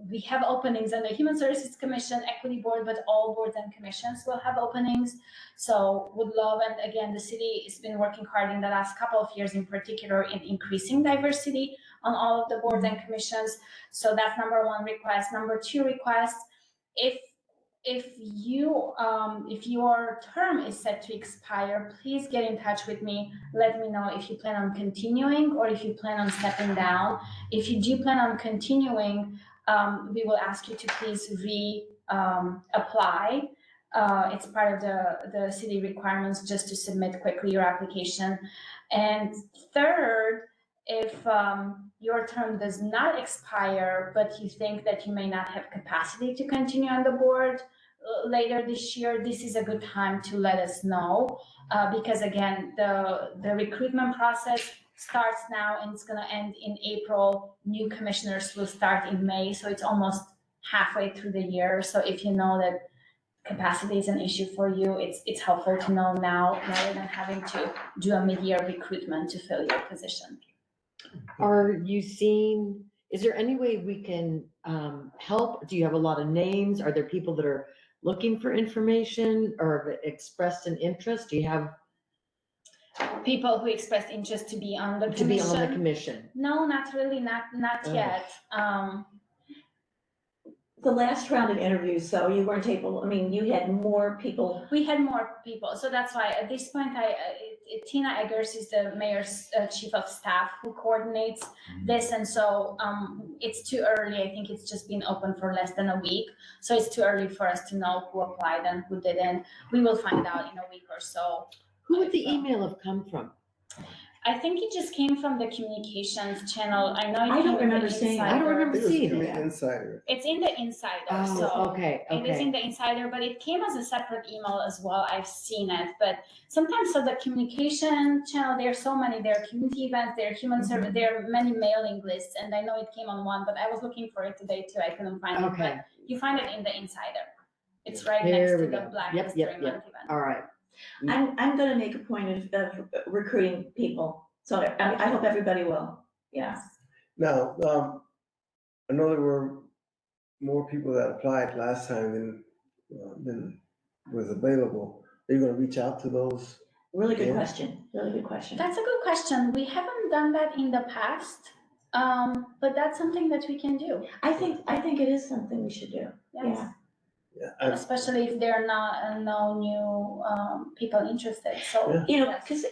D: We have openings on the Human Services Commission, Equity Board, but all boards and commissions will have openings. So would love, and again, the city has been working hard in the last couple of years in particular in increasing diversity on all of the boards and commissions. So that's number 1 request. Number 2 request, if your term is set to expire, please get in touch with me. Let me know if you plan on continuing or if you plan on stepping down. If you do plan on continuing, we will ask you to please apply. It's part of the city requirements just to submit quickly your application. And third, if your term does not expire, but you think that you may not have capacity to continue on the board later this year, this is a good time to let us know, because again, the recruitment process starts now and it's going to end in April. New commissioners will start in May, so it's almost halfway through the year. So if you know that capacity is an issue for you, it's helpful to know now rather than having to do a mid-year recruitment to fill your position.
B: Are you seeing, is there any way we can help? Do you have a lot of names? Are there people that are looking for information or have expressed an interest? Do you have
D: People who expressed interest to be on the commission?
B: to be on the commission?
D: No, not really, not yet.
A: The last round of interviews, so you weren't able, I mean, you had more people.
D: We had more people, so that's why at this point, Tina Eggers is the mayor's chief of staff who coordinates this, and so it's too early. I think it's just been open for less than a week, so it's too early for us to know who applied and who didn't. We will find out in a week or so.
B: Who would the email have come from?
D: I think it just came from the communications channel. I know
A: I
D: it
A: don't
D: came in the
A: remember seeing it.
B: I don't
D: Insider.
B: remember
C: It was
B: seeing
C: in
B: it.
C: the insider.
D: It's in the Insider,
B: Oh,
D: so.
B: okay,
D: It is in
B: okay.
D: the Insider, but it came as a separate email as well. I've seen it, but sometimes so the communication channel, there are so many. There are community events, there are human service, there are many mailing lists, and I know it came on one, but I was looking for it today too. I couldn't find it,
B: Okay,
D: but you find it in the Insider. It's right
B: There
D: next
B: we
D: to the
B: go.
D: Black
B: Yep,
D: History
B: yep, yep.
D: Month event.
B: all right.
A: I'm gonna make a point of recruiting people, so I hope everybody will, yeah.
C: Now, I know there were more people that applied last time than was available. Are you gonna reach out to those?
A: Really good
C: Yeah.
A: question, really good question.
D: That's a good question. We haven't done that in the past, but that's something that we can do.
A: I think it is something we should do,
D: Yes.
A: yeah.
C: Yeah,
D: Especially if there are not no new people interested. So
C: Yeah.
A: You know,
D: yes.
A: because,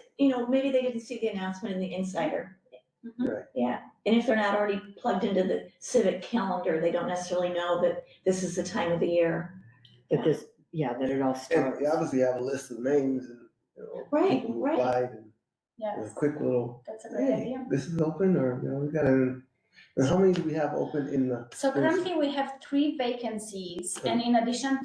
A: maybe they didn't see the announcement in the Insider,
D: Mhm.
A: yeah. And if they're not already plugged into the civic calendar, they don't necessarily know that this is the time of the year.
B: That this, that it all
C: and
B: starts.
C: you obviously have a list of names and,
A: Right,
C: people who
A: right.
C: applied and a
D: Yes,
C: quick little,
D: that's a great
C: hey,
D: idea.
C: this is open, or, we got and how many do we have open in the?
D: So currently we have 3 vacancies, and in addition,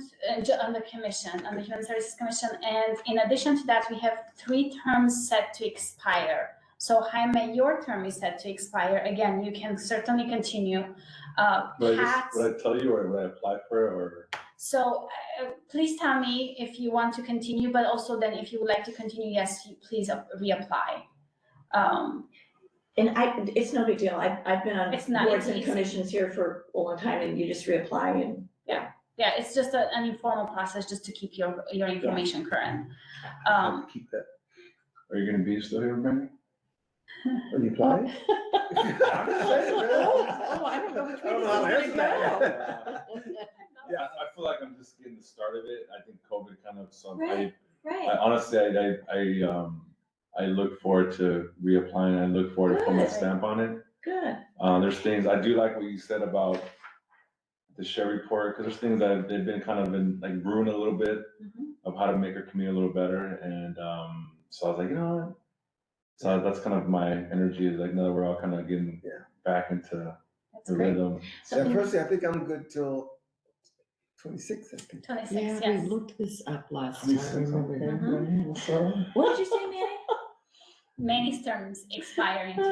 D: on the commission, on the Human Services Commission, and in addition to that, we have 3 terms set to expire. So Jaime, your term is set to expire. Again, you can certainly continue.
E: Would
D: Pat's,
E: I tell you, or would I apply for it, or?
D: so please tell me if you want to continue, but also then if you would like to continue, yes, please reapply.
A: And it's no big deal, I've been on
D: It's not,
A: boards
D: it's
A: and
D: easy.
A: commissions here for a long time, and you just reapply and,
D: Yeah, it's just an informal process just to keep your information current.
C: Keep that.
E: Are you gonna be still here, Brandon?
C: Are you applying?
B: Oh, I don't know which way
C: I don't know how to
B: this is
C: answer
B: gonna
C: that.
B: go.
E: Yeah, I feel like I'm just getting the start of it. I think COVID kind of,
A: Right.
E: I
A: right,
E: honestly, I look forward to reapplying. I look forward to putting my
A: Good.
E: stamp on it.
A: good.
E: There's things, I do like what you said about the share report, because there's things that they've been kind of like brewing a little bit
D: Mhm.
E: of how to make our community a little better. And so I was like, you know what? So that's kind of my energy, is like, now that we're all kind of getting back into
D: That's
E: the
D: great.
E: rhythm.
C: Yeah, personally, I think I'm good till 26, I think.
D: 26,
B: Yeah,
D: yes.
B: we looked this up last time,
E: 26,
B: remember that?
D: Mhm.
B: So,
A: What did you say, Manny?
D: Many terms expires in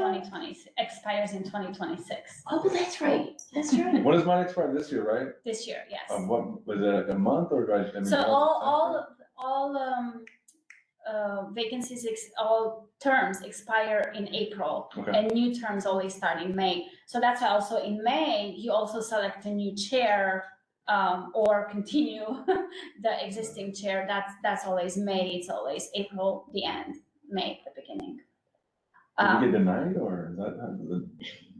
D: 2026
A: Oh, that's right, that's right.
E: When does mine expire? This year, right?
D: this year, yes.
E: What, was it like a month, or do I mean?
D: So
E: do I have
D: all vacancies, all terms expire in April,
E: Okay.
D: and new terms always start in May. So that's why also in May, you also select a new chair, or continue the existing chair. That's always May. It's always April, the end, May, the beginning.
E: Did we get denied, or is that,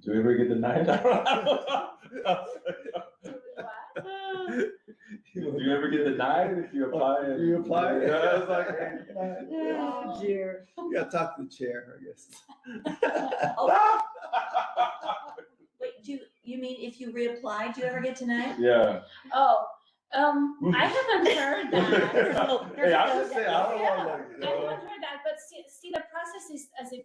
E: do we ever get denied? I don't know. Do you ever get denied if you apply? and-
C: You apply?
E: Yeah, it's like.
B: oh dear.
C: You gotta talk to the chair, I guess.
A: Wait, you mean if you reapply, do you ever get denied?
E: Yeah.
D: Oh, I haven't heard that.
E: Hey, I'm just saying, I don't
D: Yeah,
E: wanna,
D: I haven't heard that, but see, the process is as if,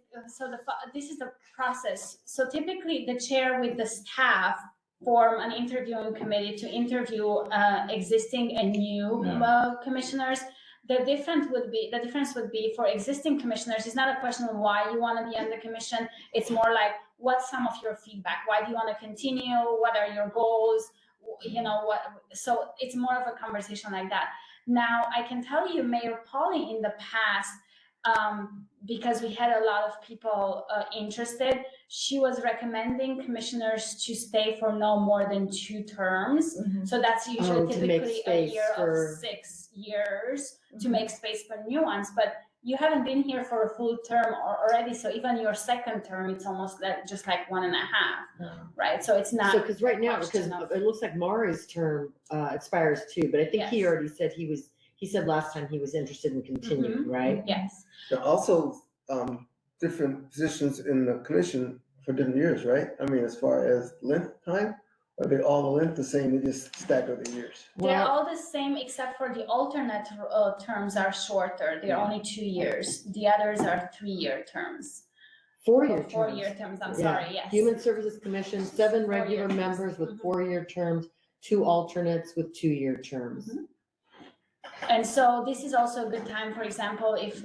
D: this is the process. So typically, the chair with the staff form an interviewing committee to interview existing and new commissioners. The difference would be for existing commissioners, it's not a question of why you want to be on the commission. It's more like, what's some of your feedback? Why do you want to continue? What are your goals? So it's more of a conversation like that. Now, I can tell you, Mayor Pauly in the past, because we had a lot of people interested, she was recommending commissioners to stay for no more than 2 terms. So that's usually
B: to make
D: typically a
B: space
D: year
B: for-
D: of 6 years to make space for new ones. But you haven't been here for a full term already, so even your second term, it's almost just like 1.5, right? So it's not.
B: So, because right now, because
D: question of-
B: it looks like Mari's term expires too, but I think he
D: Yes.
B: already said he said last time he was interested in continuing, right?
D: Yes.
C: Now, also, different positions in the commission for different years, right? I mean, as far as length time, are they all the length the same, they just stagger the years?
D: They're
B: Well,
D: all the same except for the alternate terms are shorter. They're only 2 years. The others are 3-year terms.
B: 4-year terms.
D: 4-year terms, I'm
B: Yeah.
D: sorry, yes.
B: Human Services Commission, 7
D: 4-year
B: regular
D: terms.
B: members with
D: Mhm.
B: 4-year terms, 2 alternates with 2-year terms.
D: And so this is also a good time, for example, if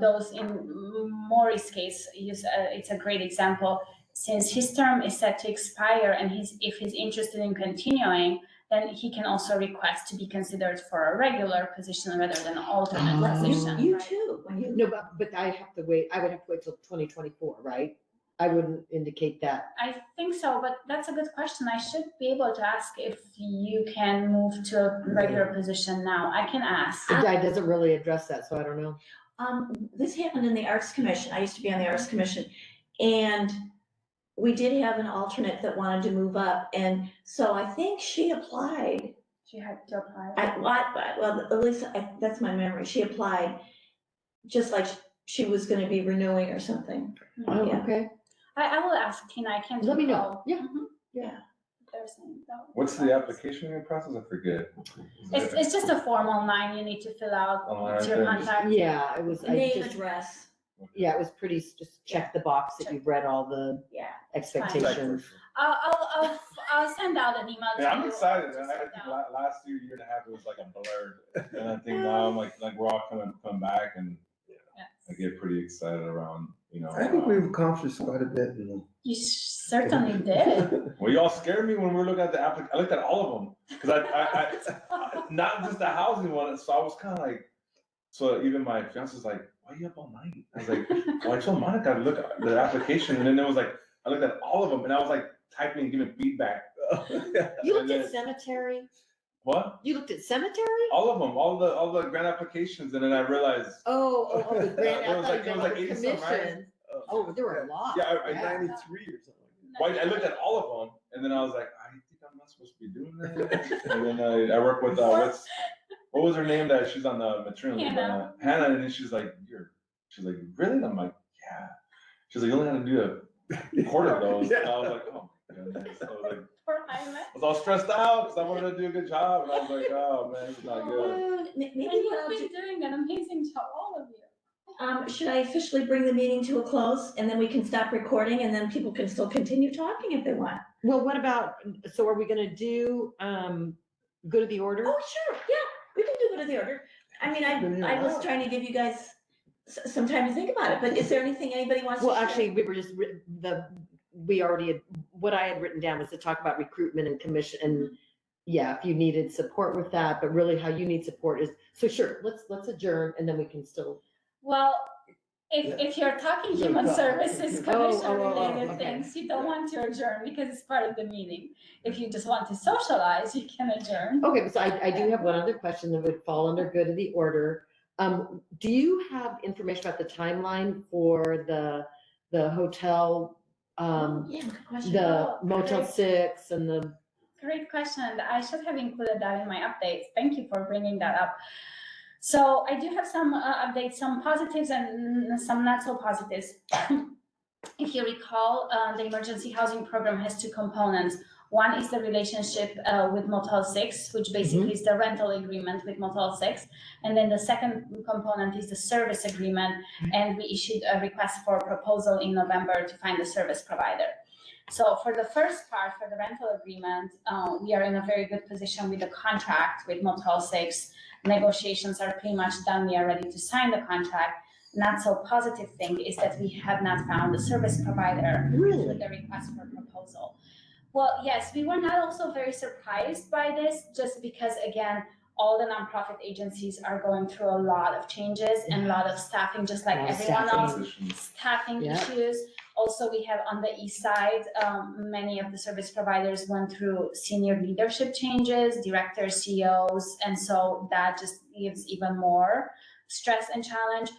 D: those in Maury's case, it's a great example. Since his term is set to expire and if he's interested in continuing, then he can also request to be considered for a regular position rather than an alternate
B: Oh.
D: position.
A: You too, when you.
B: No, but I have to wait, I would have to wait till 2024, right? I wouldn't indicate that.
D: I think so, but that's a good question. I should be able to ask if you can move to a regular position now. I can ask.
B: It doesn't really address that, so I don't know.
A: This happened in the Arts Commission. I used to be on the Arts Commission. And we did have an alternate that wanted to move up. And so I think she applied.
D: She had to apply.
A: Well, at least that's my memory. She applied just like she was gonna be renewing or something.
B: Oh,
A: Yeah.
B: okay.
D: I will ask Tina. I can't
B: Let me know.
D: recall.
B: Yeah.
D: Mhm.
A: Yeah.
D: If there's any doubt.
E: What's the application process? I forget.
D: It's just a form online you need to fill out.
E: Online
D: It's your
E: thing.
D: contact.
B: Yeah, it was, I
A: Name,
B: just,
A: address,
B: yeah, it was pretty, just check the box that you've read all the
A: yeah.
B: expectations.
D: I'll send out an email to you.
E: Yeah, I'm excited.
D: to
E: I
D: send
E: think
D: out.
E: last year and a half, it was like a blur. And I think now I'm like we're all come back and I get pretty excited around,
C: I think we've accomplished quite a bit.
D: You certainly did.
E: Well, y'all scared me when we were looking at the I looked at all of them because I not just the housing one. So I was kind of like, so even my fiance was like, "Why are you up all night?" I was like, "Well, I told Monica to look at the application," and then it was like I looked at all of them and I was like typing and giving feedback.
B: You looked
E: And
B: at
E: then-
B: cemetery?
E: What?
B: You looked at cemetery?
E: All of them, all the grant applications, and then I realized,
B: Oh, the grant,
E: It
B: I
E: was
B: thought
E: like-
B: you
E: it was
B: meant
E: like
B: the
E: 80 something, right?
B: commission. Oh, there were a lot.
E: yeah,
C: Or 93 or something.
E: Well, I looked at all of them, and then I was like, I think I'm not supposed to be doing that. And then I work with what was her name that she's on the maternity leave?
D: Hannah.
E: Hannah, and then she's like, she's like, really? And I'm like, yeah. She's like, you only had to do a quarter of those. And I was like, oh my goodness. I was like,
D: Poor Jaime.
E: I was all stressed out because I wanted to do a good job, and I was like, oh man, it's not good.
A: Maybe
D: And
A: what I'll
D: you've
A: do,
D: been doing an amazing job, all of you.
A: should I officially bring the meeting to a close and then we can stop recording and then people can still continue talking if they want?
B: Well, what about, so are we gonna do, go to the order?
A: Oh, sure, yeah, we can do go to the order. I mean, I was trying to give you guys some time to think about it, but is there anything anybody wants to
B: Well,
A: share?
B: actually, we were just, we already had, what I had written down was to talk about recruitment and commission, and yeah, if you needed support with that, but really how you need support is, so sure, let's adjourn, and then we can still.
D: Well, if you're talking
C: Yeah,
D: human
C: go.
D: services,
B: Oh,
D: commission-related
B: okay.
D: things, you don't want to adjourn because it's part of the meeting. If you just want to socialize, you can adjourn.
B: Okay, so I do have one other question that would fall under good of the order. Do you have information about the timeline for the hotel,
A: Yeah, good question.
B: the
D: Oh,
B: Motel
D: great.
B: 6 and the,
D: Great question. I should have included that in my updates. Thank you for bringing that up. So I do have some updates, some positives and some not so positives. If you recall, the emergency housing program has 2 components. One is the relationship with Motel 6, which basically is the rental agreement with Motel 6. And then the second component is the service agreement. And we issued a request for a proposal in November to find a service provider. So for the first part, for the rental agreement, we are in a very good position with the contract with Motel 6. Negotiations are pretty much done. We are ready to sign the contract. Not so positive thing is that we have not found a service provider with the request for proposal. Well, yes, we were not also very surprised by this, just because, again, all the nonprofit agencies are going through a lot of changes and a lot of staffing, just like
B: Lot of
D: everyone
B: staffing.
D: else. Staffing
B: Yeah.
D: issues. Also, we have on the east side, many of the service providers went through senior leadership changes, directors, CEOs, and so that just gives even more stress and challenge.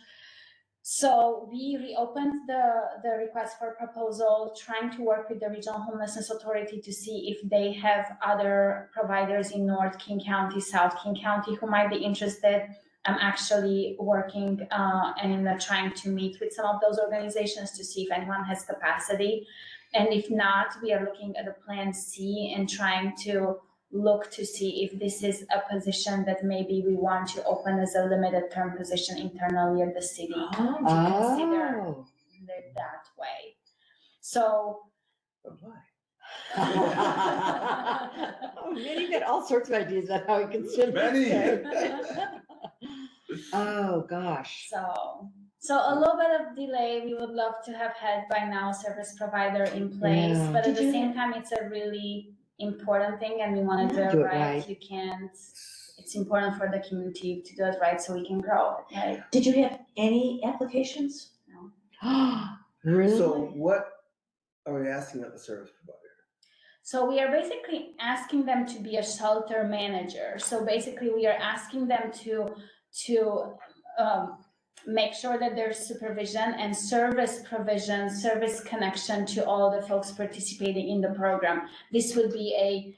D: So we reopened the request for proposal, trying to work with the Regional Homelessness Authority to see if they have other providers in North King County, South King County who might be interested. I'm actually working and trying to meet with some of those organizations to see if anyone has capacity. And if not, we are looking at a plan C and trying to look to see if this is a position that maybe we want to open as a limited term position internally at the city. To consider
B: oh,
D: that way. So
C: Apply.
B: Oh, man, you got all sorts of ideas about how we can spend
E: Many.
B: this. Oh, gosh.
D: So a little bit of delay, we would love to have had by now service provider in place,
B: Yeah.
D: but at
A: Did
D: the
A: you-
D: same time, it's a really important thing and we want to do
B: Do
D: it
B: it
D: right.
B: right.
D: You can't, it's important for the community to do it right so we can grow, right?
A: Did you have any applications?
B: Really?
C: So what are we asking of the service provider?
D: So we are basically asking them to be a shelter manager. So basically, we are asking them to make sure that there's supervision and service provision, service connection to all the folks participating in the program. This would be a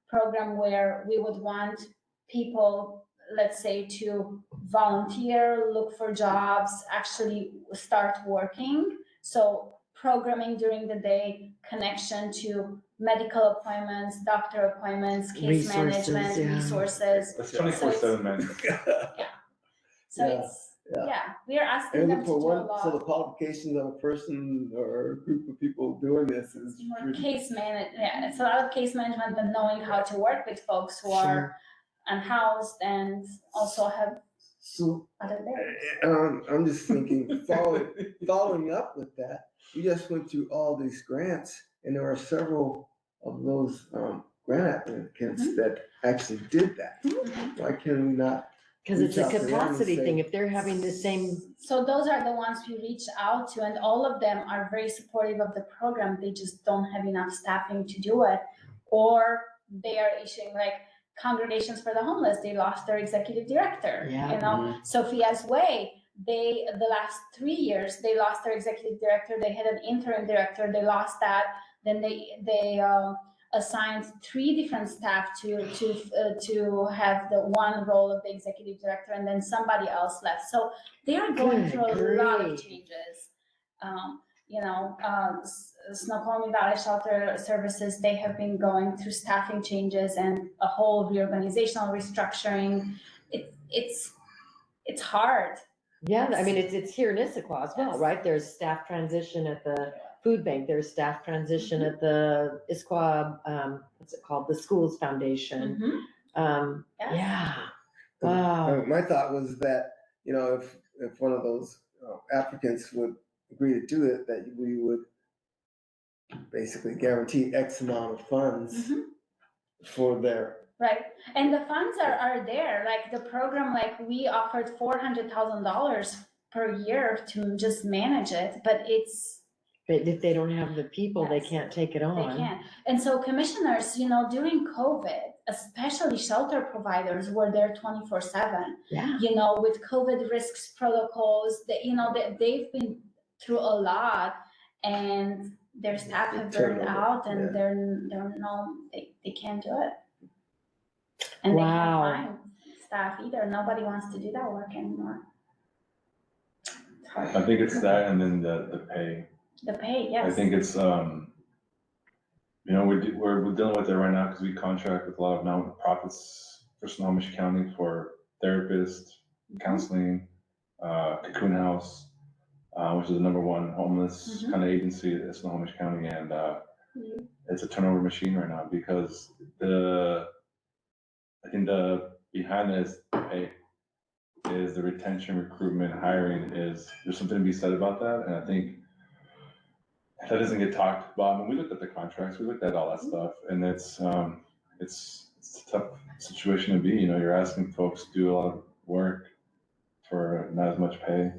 D: program where we would want people, let's say, to volunteer, look for jobs, actually start working. So programming during the day, connection to medical appointments, doctor appointments, case
B: Resources,
D: management,
B: yeah.
D: resources.
E: That's 24/7, man.
D: So
C: Yeah,
D: it's, we are asking
C: And
D: them
C: look
D: to
C: for
D: do a
C: one, so the
D: lot
C: qualifications of a person or a group of people doing this is
D: more
C: pretty.
D: case it's a lot of case management, but knowing how to work with folks who are
B: Sure.
D: unhoused and also have
C: So,
D: other barriers.
C: I'm just thinking, following up with that, we just went through all these grants and there are several of those, grant applicants that actually did that. Why can we not?
B: Because it's a
C: Reach out to them and
B: capacity
C: say-
B: thing. If they're having the same,
D: So those are the ones we reach out to, and all of them are very supportive of the program. They just don't have enough staffing to do it, or they are issuing like Congregations for the Homeless. They lost their executive director.
B: Yeah.
D: You know, Sophia's Way. The last 3 years they lost their executive director. They had an interim director. They lost that. Then they assigned 3 different staff to have the one role of the executive director, and then somebody else left. So they are going
B: Good
D: through a lot of
B: grief.
D: changes. Snoqualmie Valley Shelter Services, they have been going through staffing changes and a whole reorganizational restructuring. It's hard.
B: yeah, I mean, it's here in Issaquah as well,
D: Yes.
B: right? There's staff transition at the food bank. There's staff transition at the Issaquah, what's it called? The Schools Foundation.
D: Yes.
B: Yeah. Wow.
C: My thought was that, if one of those applicants would agree to do it, that we would basically guarantee X amount of funds for their.
D: Right, and the funds are there, like the program, like we offered $400,000 per year to just manage it, but
B: But if they don't have the people, they
D: Yes.
B: can't take it
D: they
B: on.
D: can't. And so commissioners, during COVID, especially shelter providers were there 24/7,
B: Yeah.
D: with COVID risks protocols, they've been through a lot, and their staff have burned
C: Turnover,
D: out, and
C: yeah.
D: they can't do it. And they
B: Wow.
D: can't find staff either. Nobody wants to do that work anymore. It's hard.
E: I think it's that and then the pay.
D: The pay, yes.
E: I think it's, we're dealing with it right now because we contract with a lot of nonprofits for Snohomish County for therapists, counseling, Cocoon House, which is the #1 homeless kind of agency in Snohomish County. And it's a turnover machine right now because I think the behind this pay is the retention, recruitment, hiring there's something to be said about that. And I think that doesn't get talked about. I mean, we looked at the contracts, we looked at all that stuff, and it's a tough situation to be. You're asking folks to do a lot of work for not as much pay,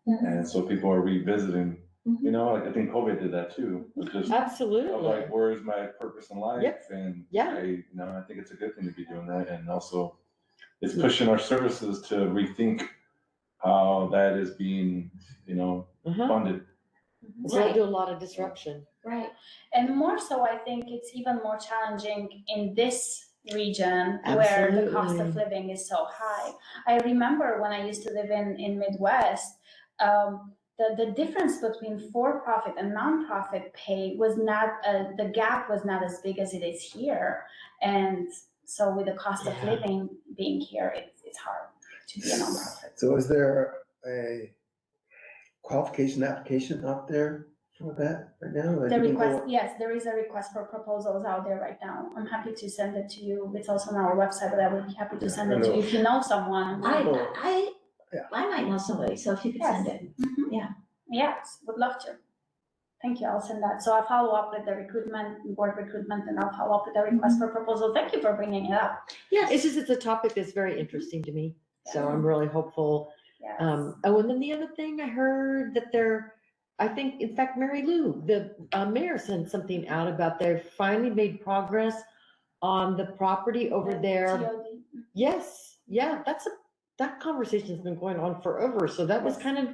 E: and so people are revisiting. Like I think COVID did that too. It was just
B: Absolutely.
E: like, where's my purpose in life?
B: Yep.
E: And
B: Yeah.
E: I think it's a good thing to be doing that, and also it's pushing our services to rethink how that is being, funded.
B: It's going to do a lot of disruption.
D: Right. And more so, I think it's even more challenging in this region where the cost of
B: Absolutely.
D: living is so high. I remember when I used to live in Midwest, the difference between for-profit and nonprofit pay was not, the gap was not as big as it is here. And so with the cost of
B: Yeah.
D: living being here, it's hard to be a nonprofit.
C: So is there a qualification application out there for that right now? Like,
D: The
C: you can go-
D: request, yes, there is a request for proposals out there right now. I'm happy to send it to you. It's also on our website, but I would be happy to send it to you if you know someone.
A: I
C: Yeah.
A: might know somebody, so if you could send it.
D: Mhm.
A: Yeah.
D: Yes, would love to. Thank you, I'll send that. So I'll follow up with the board recruitment, and I'll follow up with the request for proposal. Thank you for bringing it up.
B: It's just, it's a topic that's very interesting to me, so I'm really hopeful.
D: Yes.
B: Oh, and then the other thing I heard that I think, in fact, Mary Lou, the mayor sent something out about they finally made progress on the property over there.
D: TOD.
B: Yes, yeah, that conversation's been going on forever, so that was
D: Yes.
B: kind of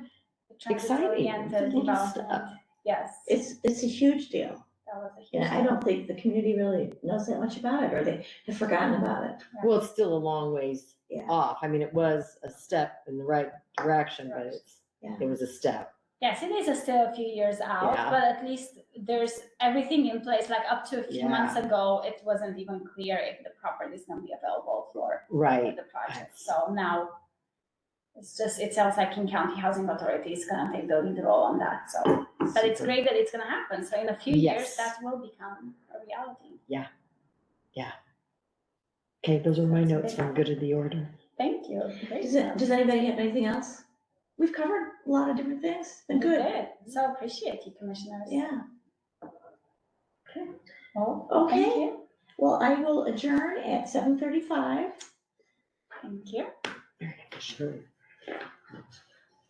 D: The transit-oriented
B: exciting. It's a little
D: development.
B: stuff.
D: Yes,
A: It's a huge deal.
D: that was a huge.
A: Yeah, I don't think the community really knows that much about it, or they have forgotten about it.
B: Well, it's still a long ways
A: Yeah.
B: off. I mean, it was a step in the right direction, but
A: Yeah.
B: it was a step.
D: Yes, it is still a few years out,
B: Yeah.
D: but at least there's everything in place. Like up to a few months
B: Yeah.
D: ago, it wasn't even clear if the property is gonna be available for
B: Right.
D: the project. So now it sounds like King County Housing Authority is gonna take the lead role on that, so. But it's great that it's gonna happen. So in a few years,
B: Yes.
D: that will become a reality.
B: Okay, those are my
D: That's
B: notes
D: great.
B: from good of the order.
D: Thank you. Great.
A: Does anybody have anything else? We've covered a lot of different things. Been
D: You
A: good.
D: did. So appreciate you, commissioners.
A: Yeah.
D: Well,
A: Okay.
D: thank you.
A: Well, I will adjourn at 7:35.
D: Thank you.
C: Sure.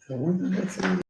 C: So when's the next meeting?